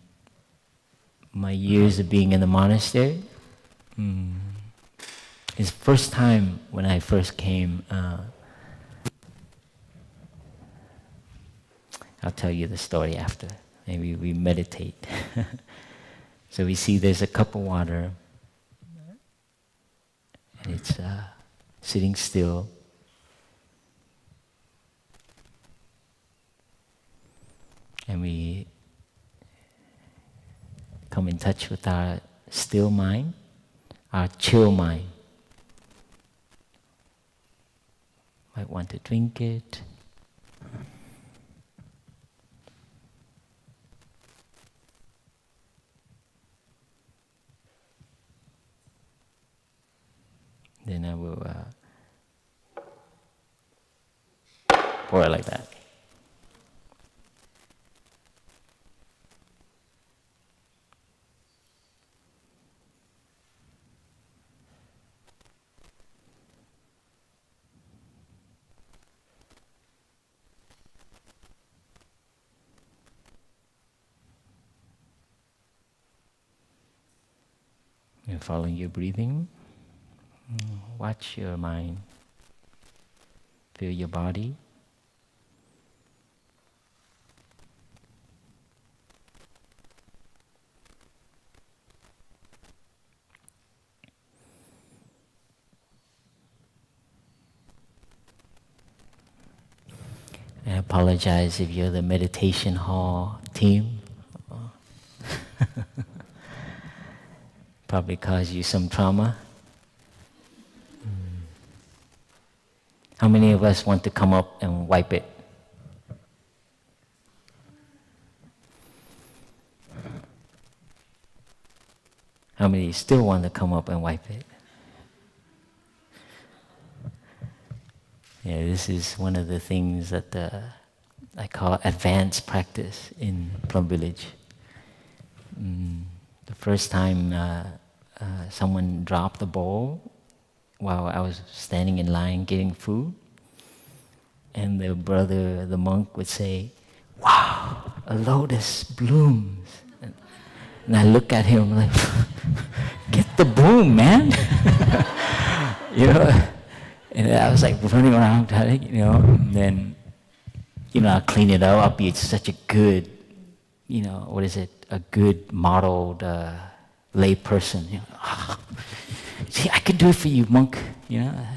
my years of being in the monastery, it's the first time when I first came, I'll tell you the story after. Maybe we meditate. So we see there's a cup of water, and it's sitting still. And we come in touch with our still mind, our chill mind. Might want to drink it. Then I will pour it like that. You're following your breathing. Watch your mind. Feel your body. I apologize if you're the meditation hall team. Probably caused you some trauma. How many of us want to come up and wipe it? How many still want to come up and wipe it? Yeah, this is one of the things that I call advanced practice in Plum Village. The first time someone dropped the bowl while I was standing in line getting food, and the brother, the monk, would say, "Wow, a lotus blooms." And I look at him like, "Get the broom, man!" You know. And I was like running around, and then, I clean it up. I'll be such a good, a good modeled lay person. See, I can do it for you, monk. And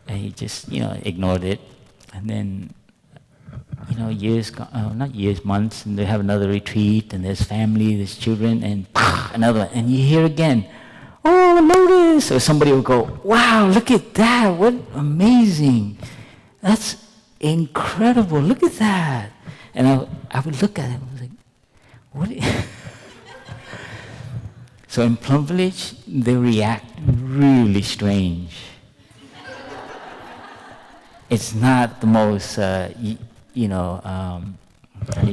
he just, ignored it. And then, months, and they have another retreat, and there's family, there's children, and another one. And you hear again, "Oh, lotus!" Or somebody will go, "Wow, look at that! What amazing! That's incredible! Look at that!" And I would look at him and was like, "What?" So in Plum Village, they react really strange. It's not the most, how do you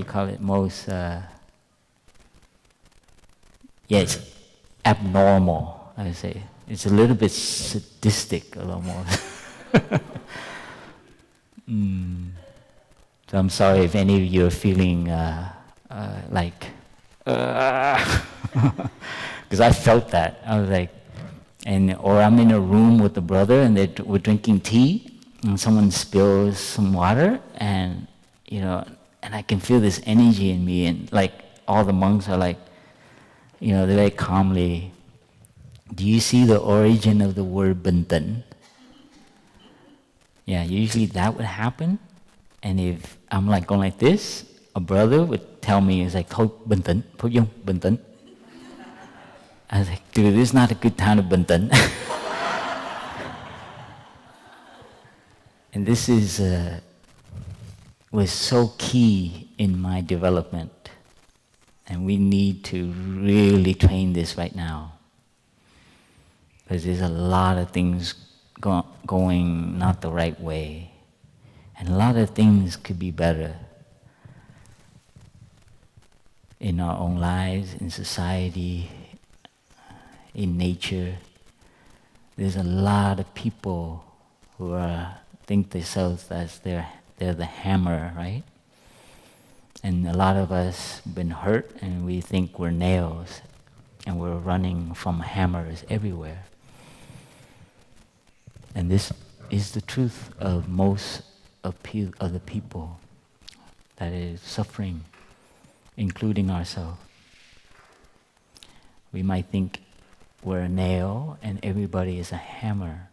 call it? Most, it's abnormal, I would say. It's a little bit sadistic, a little more. So I'm sorry if any of you are feeling because I felt that. I was like, or I'm in a room with a brother and we're drinking tea, and someone spills some water, and and I can feel this energy in me, and like all the monks are like, they're very calmly. Do you see the origin of the word "benten"? Yeah, usually that would happen, and if I'm like going like this, a brother would tell me, it's like, "Thôi, bình tĩnh, Pháp Dung, bình tĩnh." I was like, "Dude, this is not a good time to bình tĩnh." And this was so key in my development. And we need to really train this right now. Because there's a lot of things going not the right way. And a lot of things could be better in our own lives, in society, in nature. There's a lot of people who think themselves as they're the hammer, right? And a lot of us been hurt and we think we're nails and we're running from hammers everywhere. And this is the truth of most of the people that is suffering, including ourselves. We might think we're a nail and everybody is a hammer.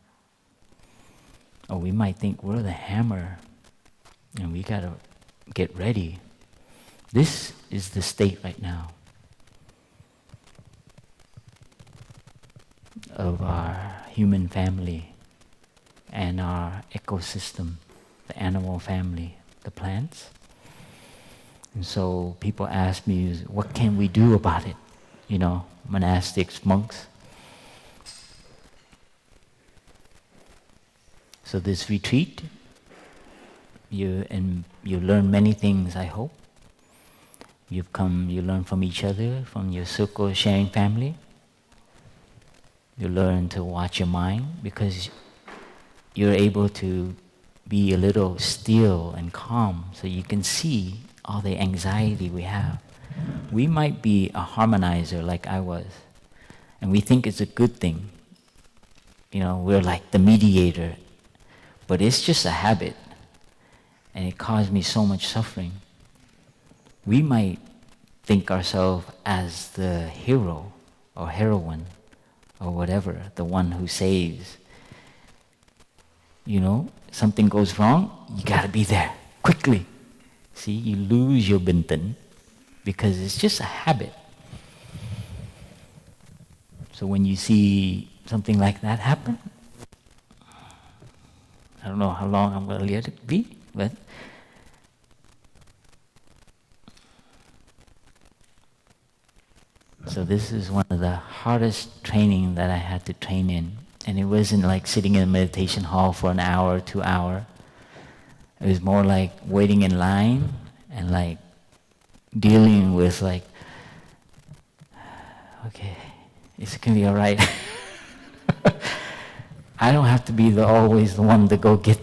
Or we might think we're the hammer and we gotta get ready. This is the state right now of our human family and our ecosystem, the animal family, the plants. And so people ask me, what can we do about it? You know, monastics, monks. So this retreat, you learn many things, I hope. You learn from each other, from your circle sharing family. You learn to watch your mind because you're able to be a little still and calm so you can see all the anxiety we have. We might be a harmonizer like I was, and we think it's a good thing. You know, we're like the mediator, but it's just a habit, and it caused me so much suffering. We might think ourselves as the hero or heroine or whatever, the one who saves. You know, something goes wrong, you gotta be there, quickly. See, you lose your bintan because it's just a habit. So when you see something like that happen, I don't know how long I'm gonna let it be, but so this is one of the hardest training that I had to train in. And it wasn't like sitting in a meditation hall for an hour, 2 hours. It was more like waiting in line and like dealing with like, okay, it's gonna be all right. I don't have to be always the one to go get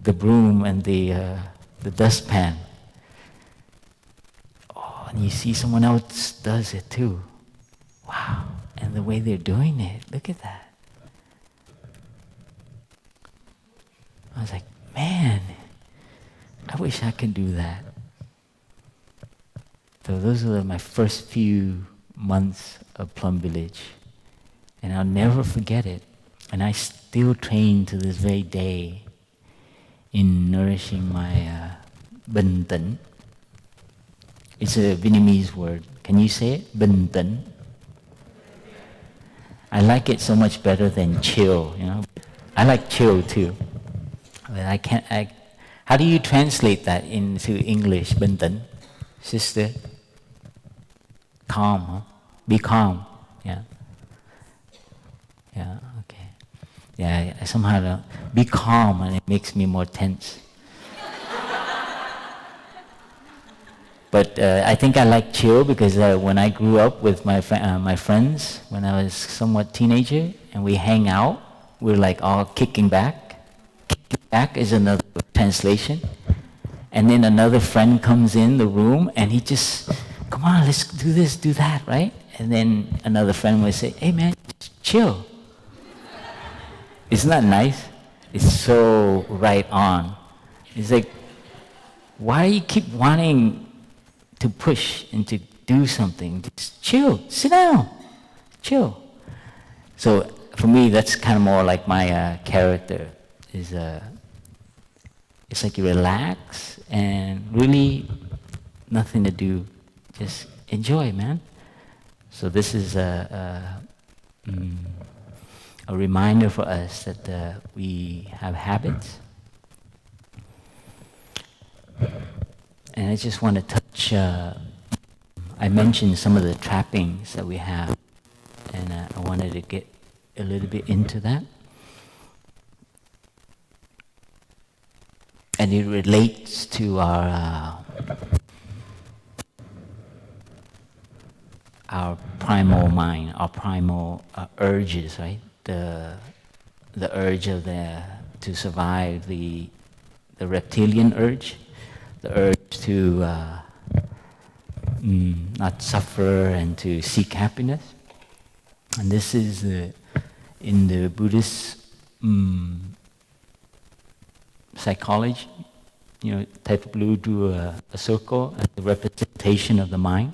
the broom and the dustpan. Oh, and you see someone else does it too. Wow, and the way they're doing it, look at that. I was like, man, I wish I could do that. So those were my first few months of Plum Village. And I'll never forget it. And I still train to this very day in nourishing my bintan. It's a Vietnamese word. Can you say it? Bintan. I like it so much better than chill, you know. I like chill too. But I can't. How do you translate that into English, bintan? Sister? Calm, huh? Be calm. Yeah. Yeah, okay. Yeah, I somehow don't. Be calm and it makes me more tense. But I think I like chill because when I grew up with my friends, when I was somewhat teenager, and we hang out, we're like all kicking back. Kicking back is another translation. And then another friend comes in the room and he just, come on, let's do this, do that, right? And then another friend would say, hey man, just chill. Isn't that nice? It's so right on. It's like, why do you keep wanting to push and to do something? Just chill, sit down, chill. So for me, that's kind of more like my character. It's like you relax and really nothing to do, just enjoy, man. So this is a reminder for us that we have habits, And I just want to touch, I mentioned some of the trappings that we have, and I wanted to get a little bit into that. And it relates to our primal mind, our primal urges, right? The urge of to survive, the reptilian urge, the urge to not suffer and to seek happiness. And this is in the Buddhist psychology. You know, Thầy Blue drew a circle as the representation of the mind.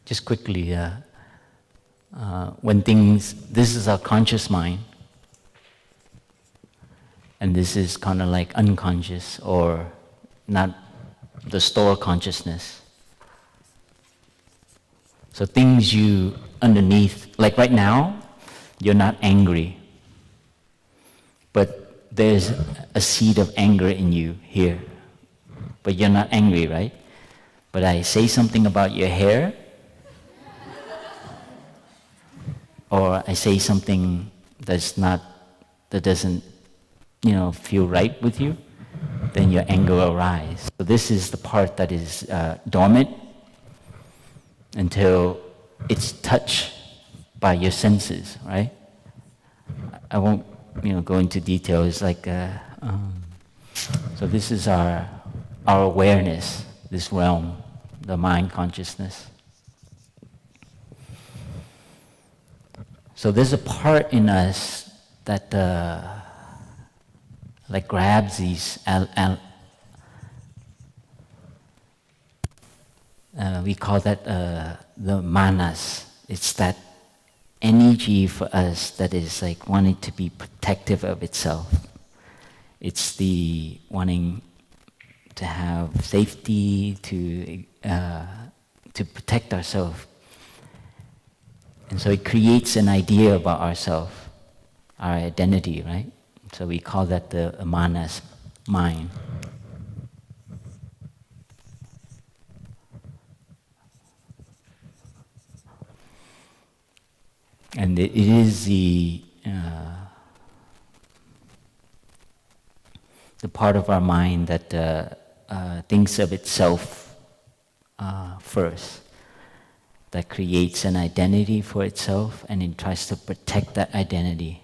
Just quickly, this is our conscious mind, and this is kind of like unconscious or not the store consciousness. So things you underneath, like right now, you're not angry, but there's a seed of anger in you here, but you're not angry, right? But I say something about your hair, or I say something that doesn't, feel right with you, then your anger will rise. So this is the part that is dormant until it's touched by your senses, right? I won't, go into detail. It's like, so this is our awareness, this realm, the mind consciousness. So there's a part in us that like grabs these, we call that the manas. It's that energy for us that is like wanting to be protective of itself. It's the wanting to have safety, to protect ourselves. And so it creates an idea about ourselves, our identity, right? So we call that the manas, mind. And it is the part of our mind that thinks of itself first, that creates an identity for itself, and it tries to protect that identity.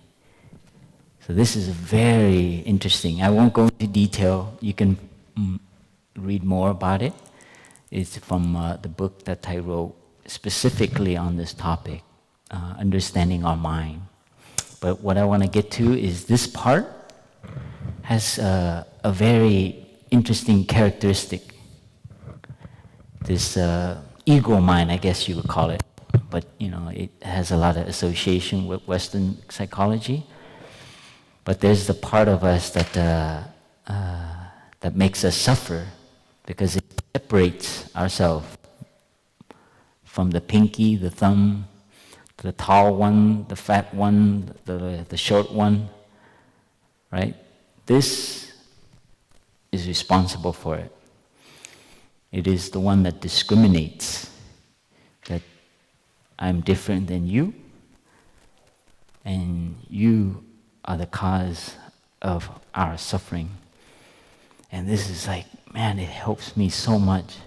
So this is very interesting. I won't go into detail. You can read more about it. It's from the book that Thầy wrote specifically on this topic, understanding our mind. But what I want to get to is this part has a very interesting characteristic. This ego mind, I guess you would call it, but it has a lot of association with Western psychology. But there's the part of us that that makes us suffer because it separates ourselves from the pinky, the thumb, the tall one, the fat one, the short one, right? This is responsible for it. It is the one that discriminates, that I'm different than you, and you are the cause of our suffering. And this is like, man, it helps me so much.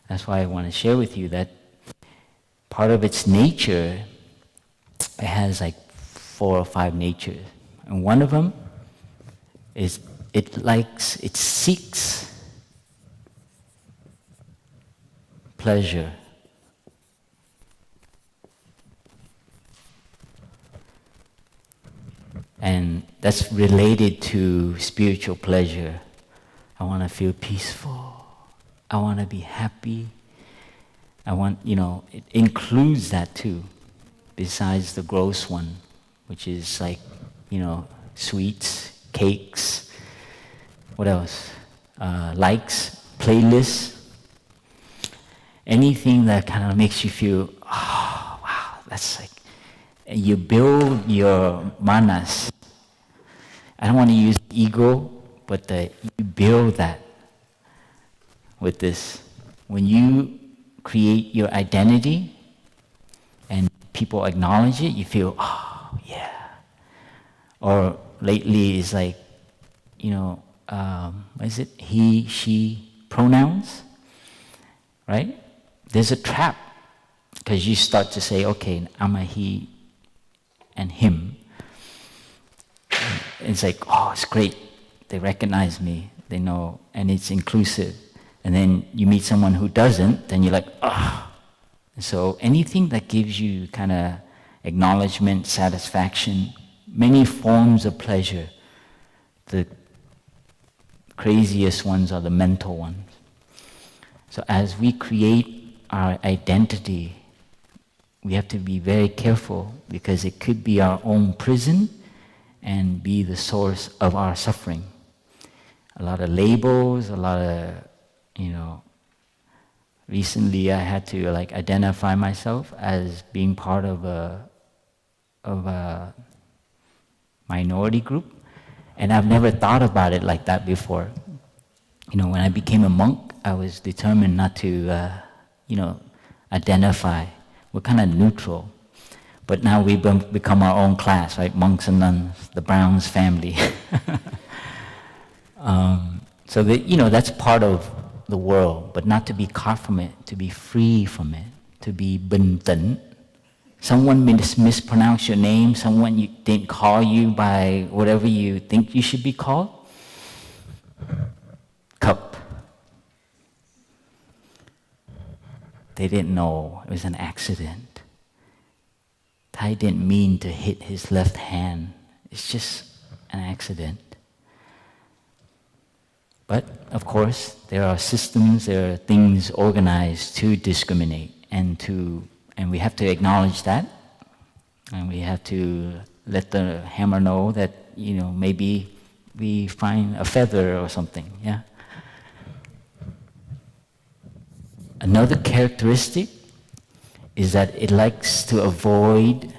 That's why I want to share with you that part of its nature, it has like 4 or 5 natures. And one of them is it seeks pleasure. And that's related to spiritual pleasure. I want to feel peaceful. I want to be happy. I want, it includes that too, besides the gross one, which is like, sweets, cakes, what else? likes, playlists, anything that kind of makes you feel, oh, wow, that's like, you build your manas. I don't want to use ego, but you build that with this. When you create your identity and people acknowledge it, you feel, oh, yeah. Or lately it's like, what is it? He, she pronouns, right? There's a trap because you start to say, okay, I'm a he and him. It's like, oh, it's great. They recognize me. They know, and it's inclusive. And then you meet someone who doesn't, then you're like, ah. Oh. So anything that gives you kind of acknowledgement, satisfaction, many forms of pleasure. The craziest ones are the mental ones. So as we create our identity, we have to be very careful because it could be our own prison and be the source of our suffering. A lot of labels, a lot of, recently I had to identify myself as being part of a minority group, and I've never thought about it like that before. When I became a monk, I was determined not to, identify. We're kind of neutral. But now we've become our own class, right? Monks and nuns, the Browns family. So that, that's part of the world, but not to be caught from it, to be free from it, to be bình tĩnh. Someone mispronounced your name, someone didn't call you by whatever you think you should be called. Cup. They didn't know, it was an accident. Thầy didn't mean to hit his left hand. It's just an accident. But, of course, there are systems, there are things organized to discriminate and we have to acknowledge that. And we have to let the hammer know that, maybe we find a feather or something, yeah? Another characteristic is that it likes to avoid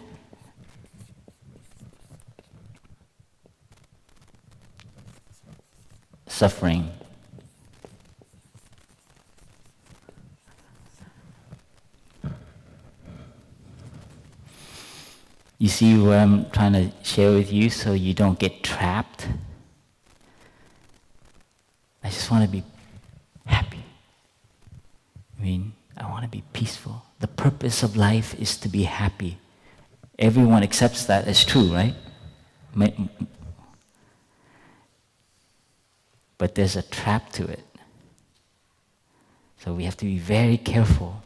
suffering. You see what I'm trying to share with you so you don't get trapped? I just want to be happy. I want to be peaceful. The purpose of life is to be happy. Everyone accepts that as true, right? But there's a trap to it. So we have to be very careful.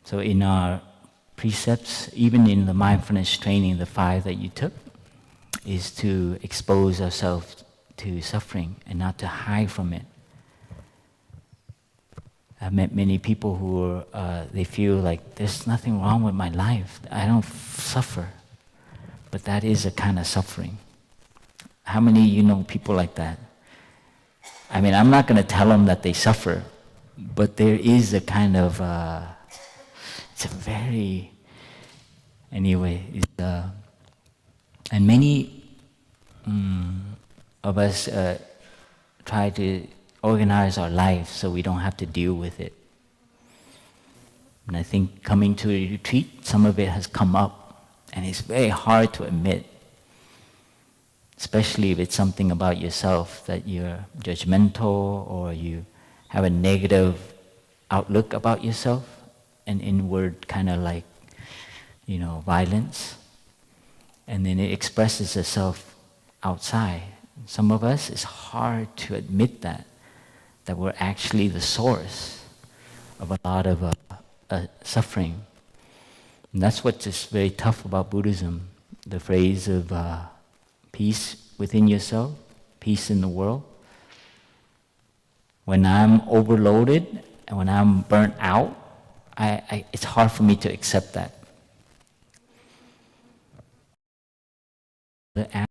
So in our precepts, even in the mindfulness training, the 5 that you took, is to expose ourselves to suffering and not to hide from it. I've met many people who they feel like there's nothing wrong with my life. I don't suffer. But that is a kind of suffering. How many of you know people like that? I'm not going to tell them that they suffer, but there is a kind of, it's a very, anyway, and many of us try to organize our life so we don't have to deal with it. And I think coming to a retreat, some of it has come up, and it's very hard to admit, especially if it's something about yourself that you're judgmental or you have a negative outlook about yourself, an inward kind of violence, and then it expresses itself outside. Some of us, it's hard to admit that we're actually the source of a lot of suffering. And that's what's just very tough about Buddhism, the phrase of peace within yourself, peace in the world. When I'm overloaded and when I'm burnt out, it's hard for me to accept that. The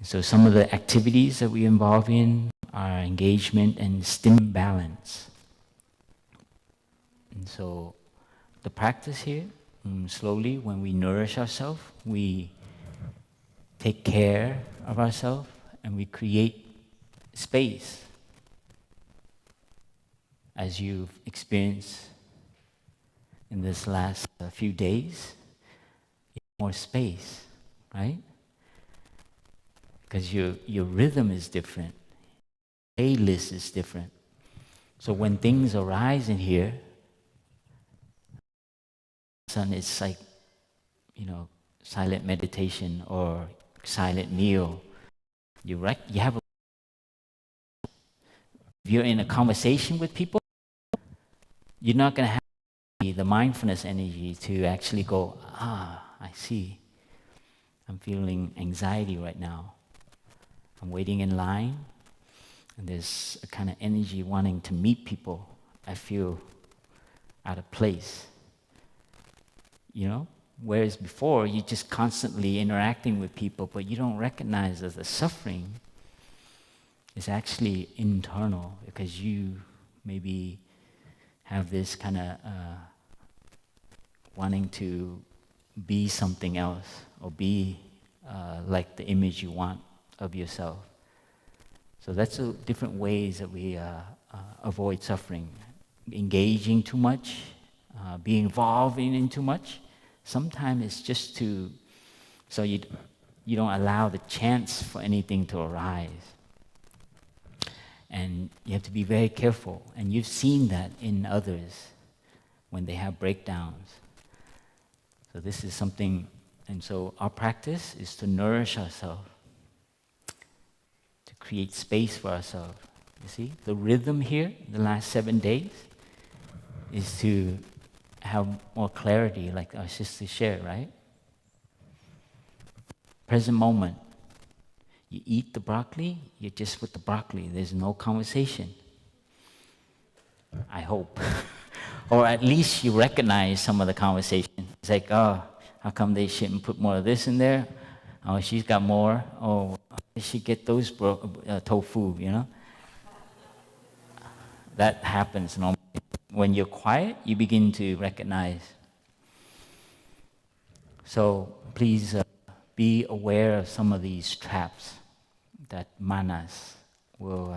So some of the activities that we involve in are engagement and stim balance. And so the practice here, slowly when we nourish ourselves, we take care of ourselves and we create space. As you've experienced in this last few days, more space, right? Because your rhythm is different, playlist is different. So when things arise in here, it's like, silent meditation or silent meal. You have if you're in a conversation with people, you're not going to have the mindfulness energy to actually go, I see. I'm feeling anxiety right now. I'm waiting in line, and there's a kind of energy wanting to meet people. I feel out of place. Whereas before, you're just constantly interacting with people, but you don't recognize that the suffering is actually internal because you maybe have this kind of wanting to be something else or be like the image you want of yourself. So that's different ways that we avoid suffering. Engaging too much, being involved in too much. Sometimes it's just so you don't allow the chance for anything to arise. And you have to be very careful. And you've seen that in others when they have breakdowns. So this is something, and so our practice is to nourish ourselves, to create space for ourselves. You see, the rhythm here, the last 7 days, is to have more clarity, like our sister shared, right? Present moment. You eat the broccoli, you're just with the broccoli. There's no conversation. I hope. Or at least you recognize some of the conversation. It's like, how come they shouldn't put more of this in there? Oh, she's got more. Oh, she get those tofu, That happens normally. When you're quiet, you begin to recognize. So please be aware of some of these traps that manas will,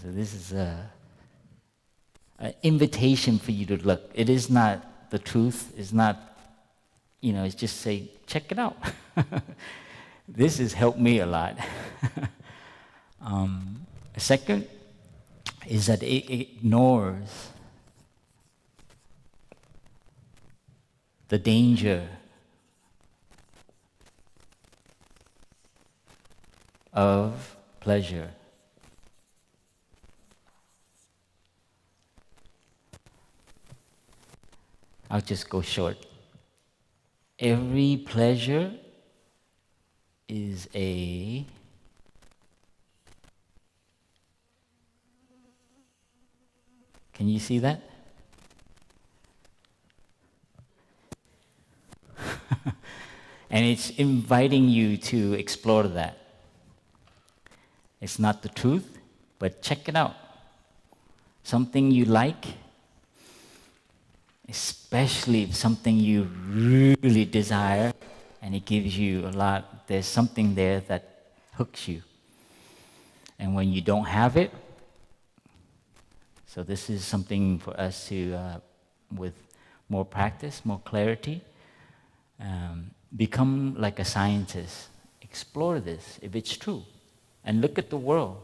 So this is an invitation for you to look. It is not the truth. It's not, it's just say, check it out. This has helped me a lot. Second is that it ignores the danger of pleasure. I'll just go short. Every pleasure is a Can you see that? And it's inviting you to explore that. It's not the truth, but check it out. Something you like, especially something you really desire, and it gives you a lot, there's something there that hooks you. And when you don't have it, so this is something for us to, with more practice, more clarity, become like a scientist. Explore this, if it's true. And look at the world.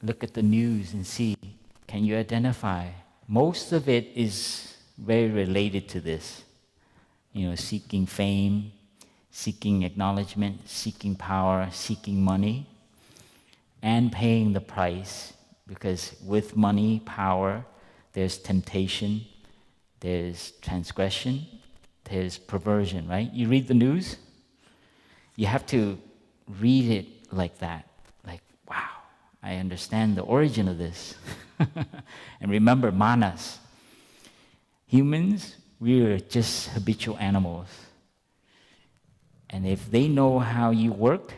Look at the news and see, can you identify? Most of it is very related to this. Seeking fame, seeking acknowledgement, seeking power, seeking money, and paying the price, because with money, power, there's temptation, there's transgression, there's perversion, right? You read the news, you have to read it like that. Like, wow, I understand the origin of this. And remember, manas. Humans, we're just habitual animals. And if they know how you work,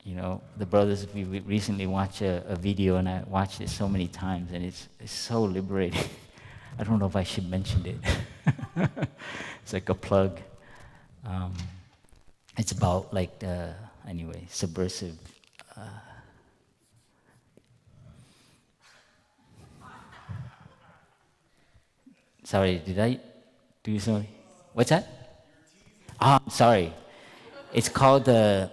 you know, the brothers, we recently watched a video, and I watched it so many times, and it's so liberating. I don't know if I should mention it. It's like a plug. It's about like the, anyway, subversive. Sorry, did I do something? What's that? Sorry. It's called the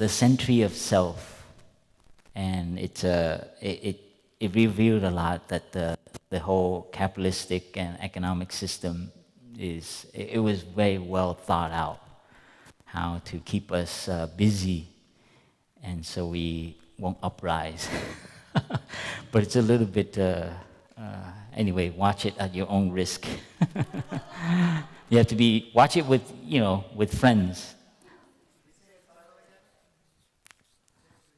Century of Self, and it revealed a lot that the whole capitalistic and economic system it was very well thought out, how to keep us busy, and so we won't uprise. But it's a little bit. Anyway, watch it at your own risk. You have to watch it with, you know, with friends.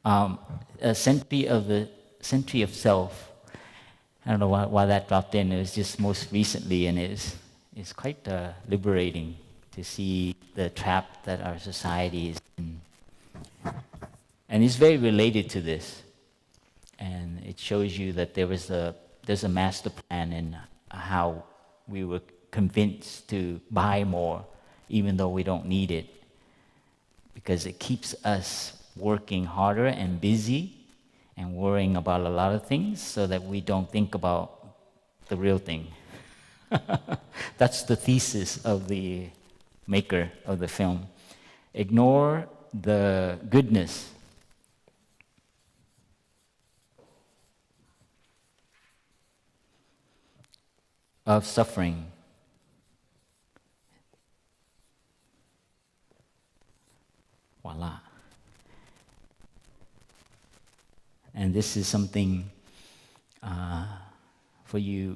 A century of self. I don't know why that dropped in. It was just most recently, and it's quite liberating to see the trap that our society is in. And it's very related to this. And it shows you that there's a master plan in how we were convinced to buy more, even though we don't need it, because it keeps us working harder and busy and worrying about a lot of things so that we don't think about the real thing. That's the thesis of the maker of the film. Ignore the goodness. Of suffering. Voila. And this is something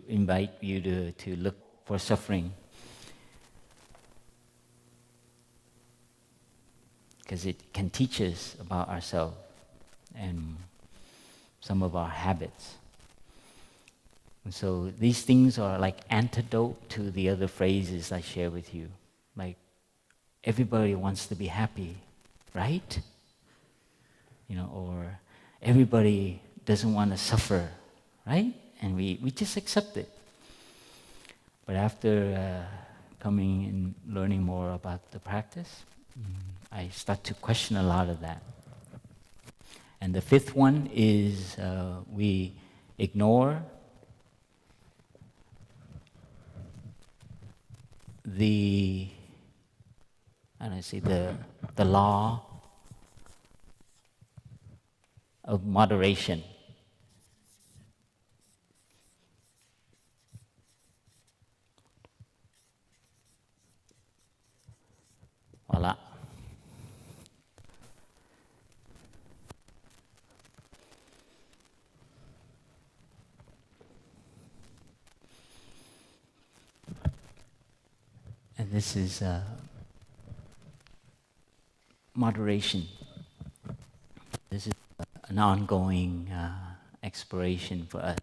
invite you to look for suffering. Because it can teach us about ourselves and some of our habits. And so these things are like antidote to the other phrases I share with you. Like, everybody wants to be happy, right? You know, or everybody doesn't want to suffer, right? And we just accept it. But after coming and learning more about the practice, I start to question a lot of that. And the fifth one is we ignore the law of moderation. Voila. And this is moderation. This is an ongoing exploration for us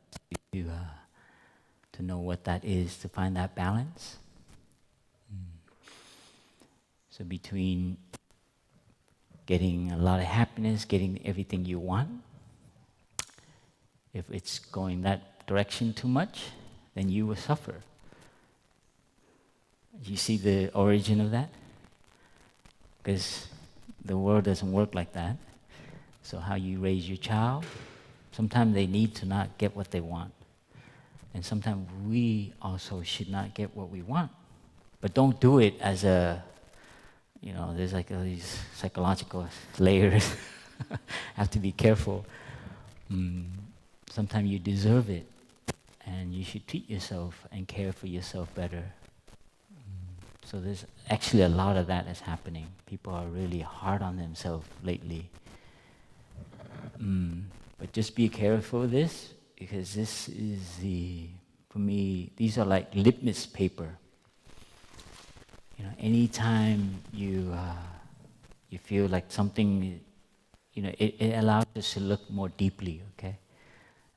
to know what that is, to find that balance. So between getting a lot of happiness, getting everything you want, if it's going that direction too much, then you will suffer. You see the origin of that? Because the world doesn't work like that. So how you raise your child, sometimes they need to not get what they want. And sometimes we also should not get what we want. But don't do it as a, you know, there's like all these psychological layers. Have to be careful. Sometimes you deserve it. And you should treat yourself and care for yourself better. So there's actually a lot of that is happening. People are really hard on themselves lately. But just be careful of this, because this is for me, these are like litmus paper. You know, anytime you feel like something, you know, it allows us to look more deeply, okay?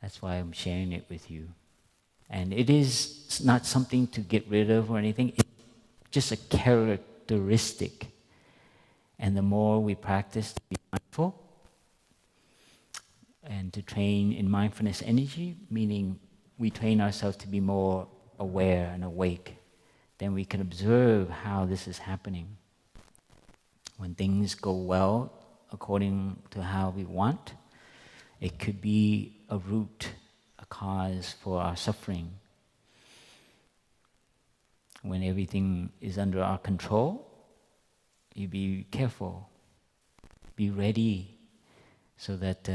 That's why I'm sharing it with you. And it is not something to get rid of or anything. It's just a characteristic. And the more we practice to be mindful and to train in mindfulness energy, meaning we train ourselves to be more aware and awake, then we can observe how this is happening. When things go well according to how we want, it could be a root, a cause for our suffering. When everything is under our control, you be careful, be ready, so that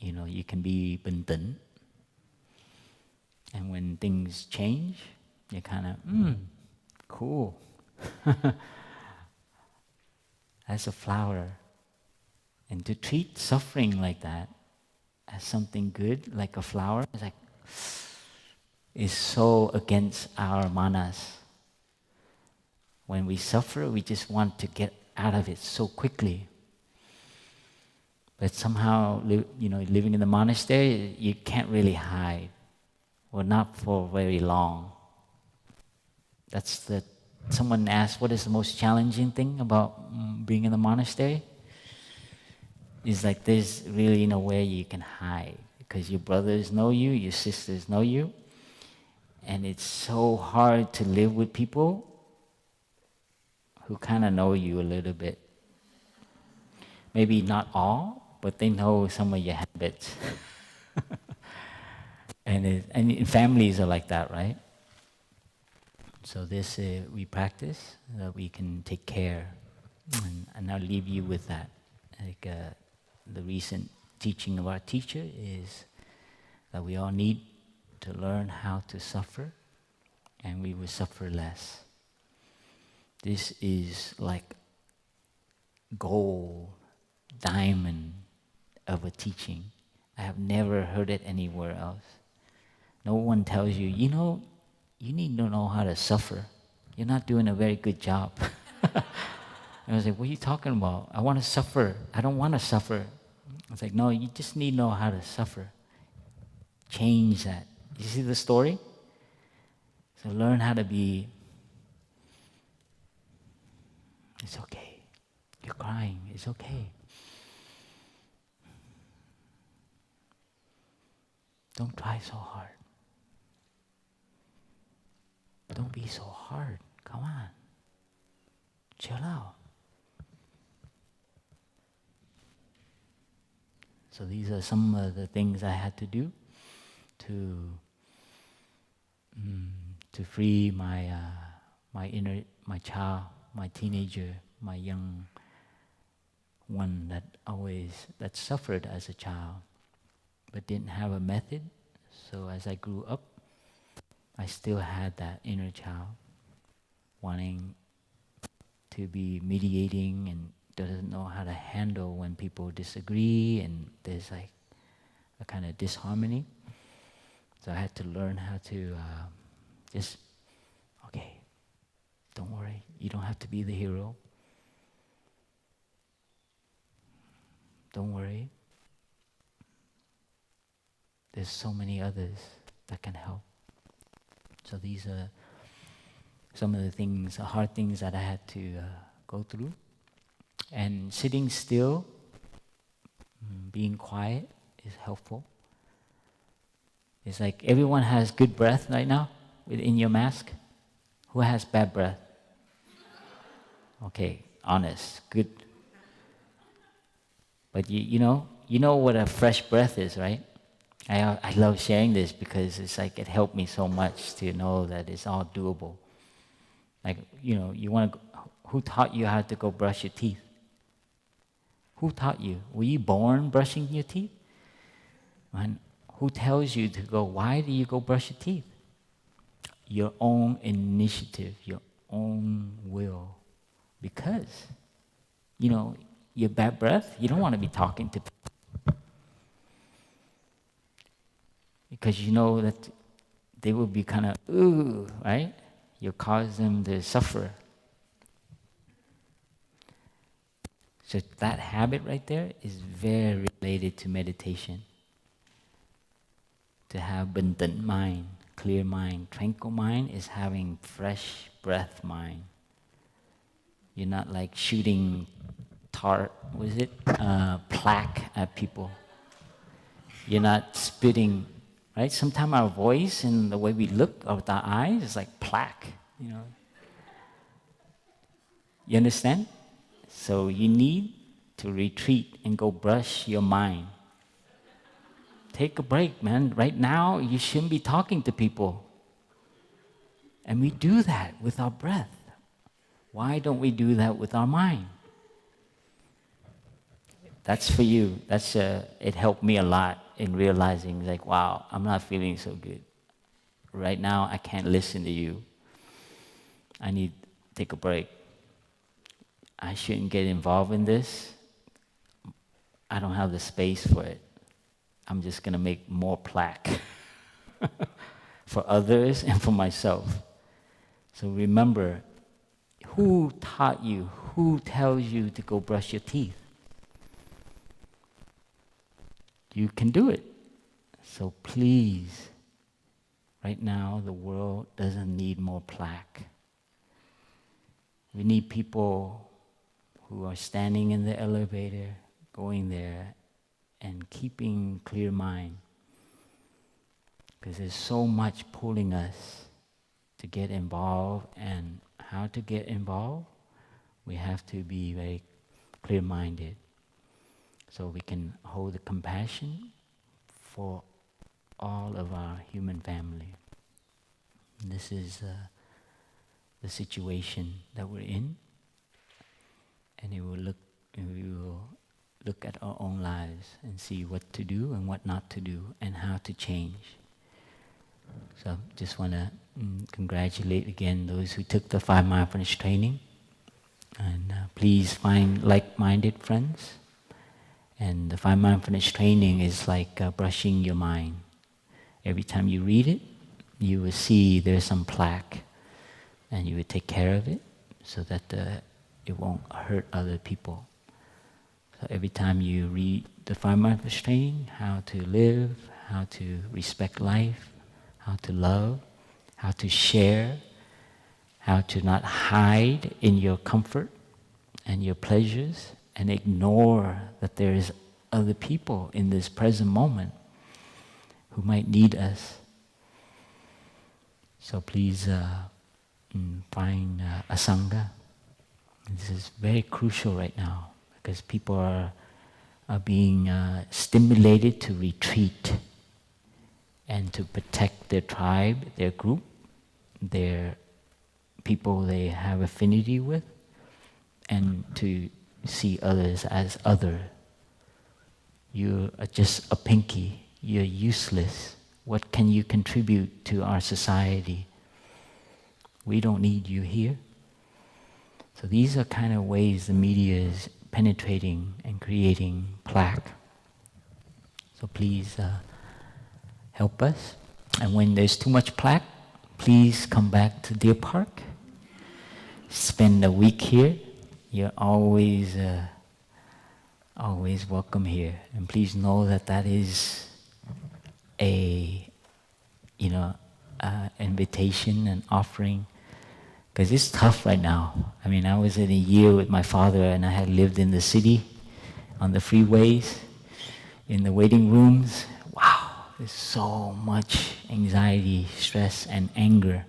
you can be bình tĩnh. And when things change, you kind of, cool. As a flower. And to treat suffering like that, as something good, like a flower, is so against our manas. When we suffer, we just want to get out of it so quickly. But somehow, living in the monastery, you can't really hide. Well, not for very long. Someone asked, what is the most challenging thing about being in the monastery? It's like there's really nowhere you can hide, because your brothers know you, your sisters know you, and it's so hard to live with people who kind of know you a little bit. Maybe not all, but they know some of your habits. And families are like that, right? So this we practice, we can take care, and I'll leave you with that. The recent teaching of our teacher is that we all need to learn how to suffer, and we will suffer less. This is like gold, diamond of a teaching. I have never heard it anywhere else. No one tells you, you need to know how to suffer. You're not doing a very good job. I was like, what are you talking about? I want to suffer. I don't want to suffer. I was like, no, you just need to know how to suffer. Change that. You see the story? So learn how to be, it's okay. You're crying, it's okay. Don't try so hard. Don't be so hard. Come on. Chill out. So these are some of the things I had to do to free my child, my teenager, my young one that suffered as a child, but didn't have a method. So as I grew up, I still had that inner child wanting to be mediating and doesn't know how to handle when people disagree and there's like a kind of disharmony. So I had to learn how to okay, don't worry, you don't have to be the hero. Don't worry. There's so many others that can help. So these are some of the things, the hard things that I had to go through. And sitting still, being quiet is helpful. It's like everyone has good breath right now within your mask. Who has bad breath? Okay, honest, good. But you know what a fresh breath is, right? I love sharing this because it's like it helped me so much to know that it's all doable. Like, who taught you how to go brush your teeth? Who taught you? Were you born brushing your teeth? And who tells you to go? Why do you go brush your teeth? Your own initiative, your own will. Because, your bad breath, you don't want to be talking to people. Because you know that they will be kind of, ooh, right? You cause them to suffer. So that habit right there is very related to meditation. To have bình tĩnh mind, clear mind. Tranquil mind is having fresh breath mind. You're not like shooting plaque at people. You're not spitting, right? Sometimes our voice and the way we look with our eyes is like plaque, you know. You understand? So you need to retreat and go brush your mind. Take a break, man. Right now, you shouldn't be talking to people. And we do that with our breath. Why don't we do that with our mind? That's for you. It helped me a lot in realizing, like, wow, I'm not feeling so good. Right now, I can't listen to you. I need to take a break. I shouldn't get involved in this. I don't have the space for it. I'm just going to make more plaque for others and for myself. So remember, who taught you, who tells you to go brush your teeth? You can do it. So please, right now the world doesn't need more plaque. We need people who are standing in the elevator, going there, and keeping clear mind. Because there's so much pulling us to get involved, and how to get involved, we have to be very clear-minded. So we can hold the compassion for all of our human family. And this is the situation that we're in, and we will look at our own lives and see what to do and what not to do and how to change. So just want to congratulate again those who took the 5 mindfulness training, and please find like-minded friends. And the 5 mindfulness training is like brushing your mind. Every time you read it, you will see there's some plaque, and you will take care of it so that it won't hurt other people. So every time you read the 5 mindfulness training, how to live, how to respect life, how to love, how to share, how to not hide in your comfort and your pleasures and ignore that there is other people in this present moment who might need us. So please find a sangha. This is very crucial right now because people are being stimulated to retreat and to protect their tribe, their group, their people they have affinity with, and to see others as other. You are just a pinky. You're useless. What can you contribute to our society? We don't need you here. So these are kind of ways the media is penetrating and creating plaque. So please help us. And when there's too much plaque, please come back to Deer Park. Spend a week here. You're always welcome here. And please know that that is a invitation and offering. Because it's tough right now. I mean, I was in a year with my father, and I had lived in the city, on the freeways, in the waiting rooms. Wow, there's so much anxiety, stress, and anger.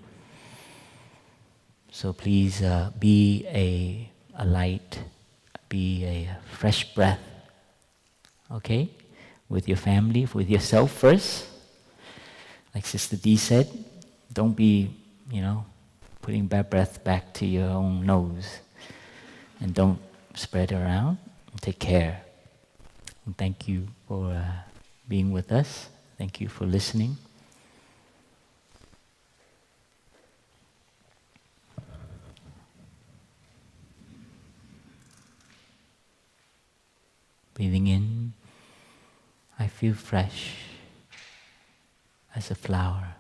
So please be a light, be a fresh breath, okay? With your family, with yourself first. Like Sister D said, don't be, putting bad breath back to your own nose. And don't spread it around. Take care. And thank you for being with us. Thank you for listening. Breathing in, I feel fresh as a flower.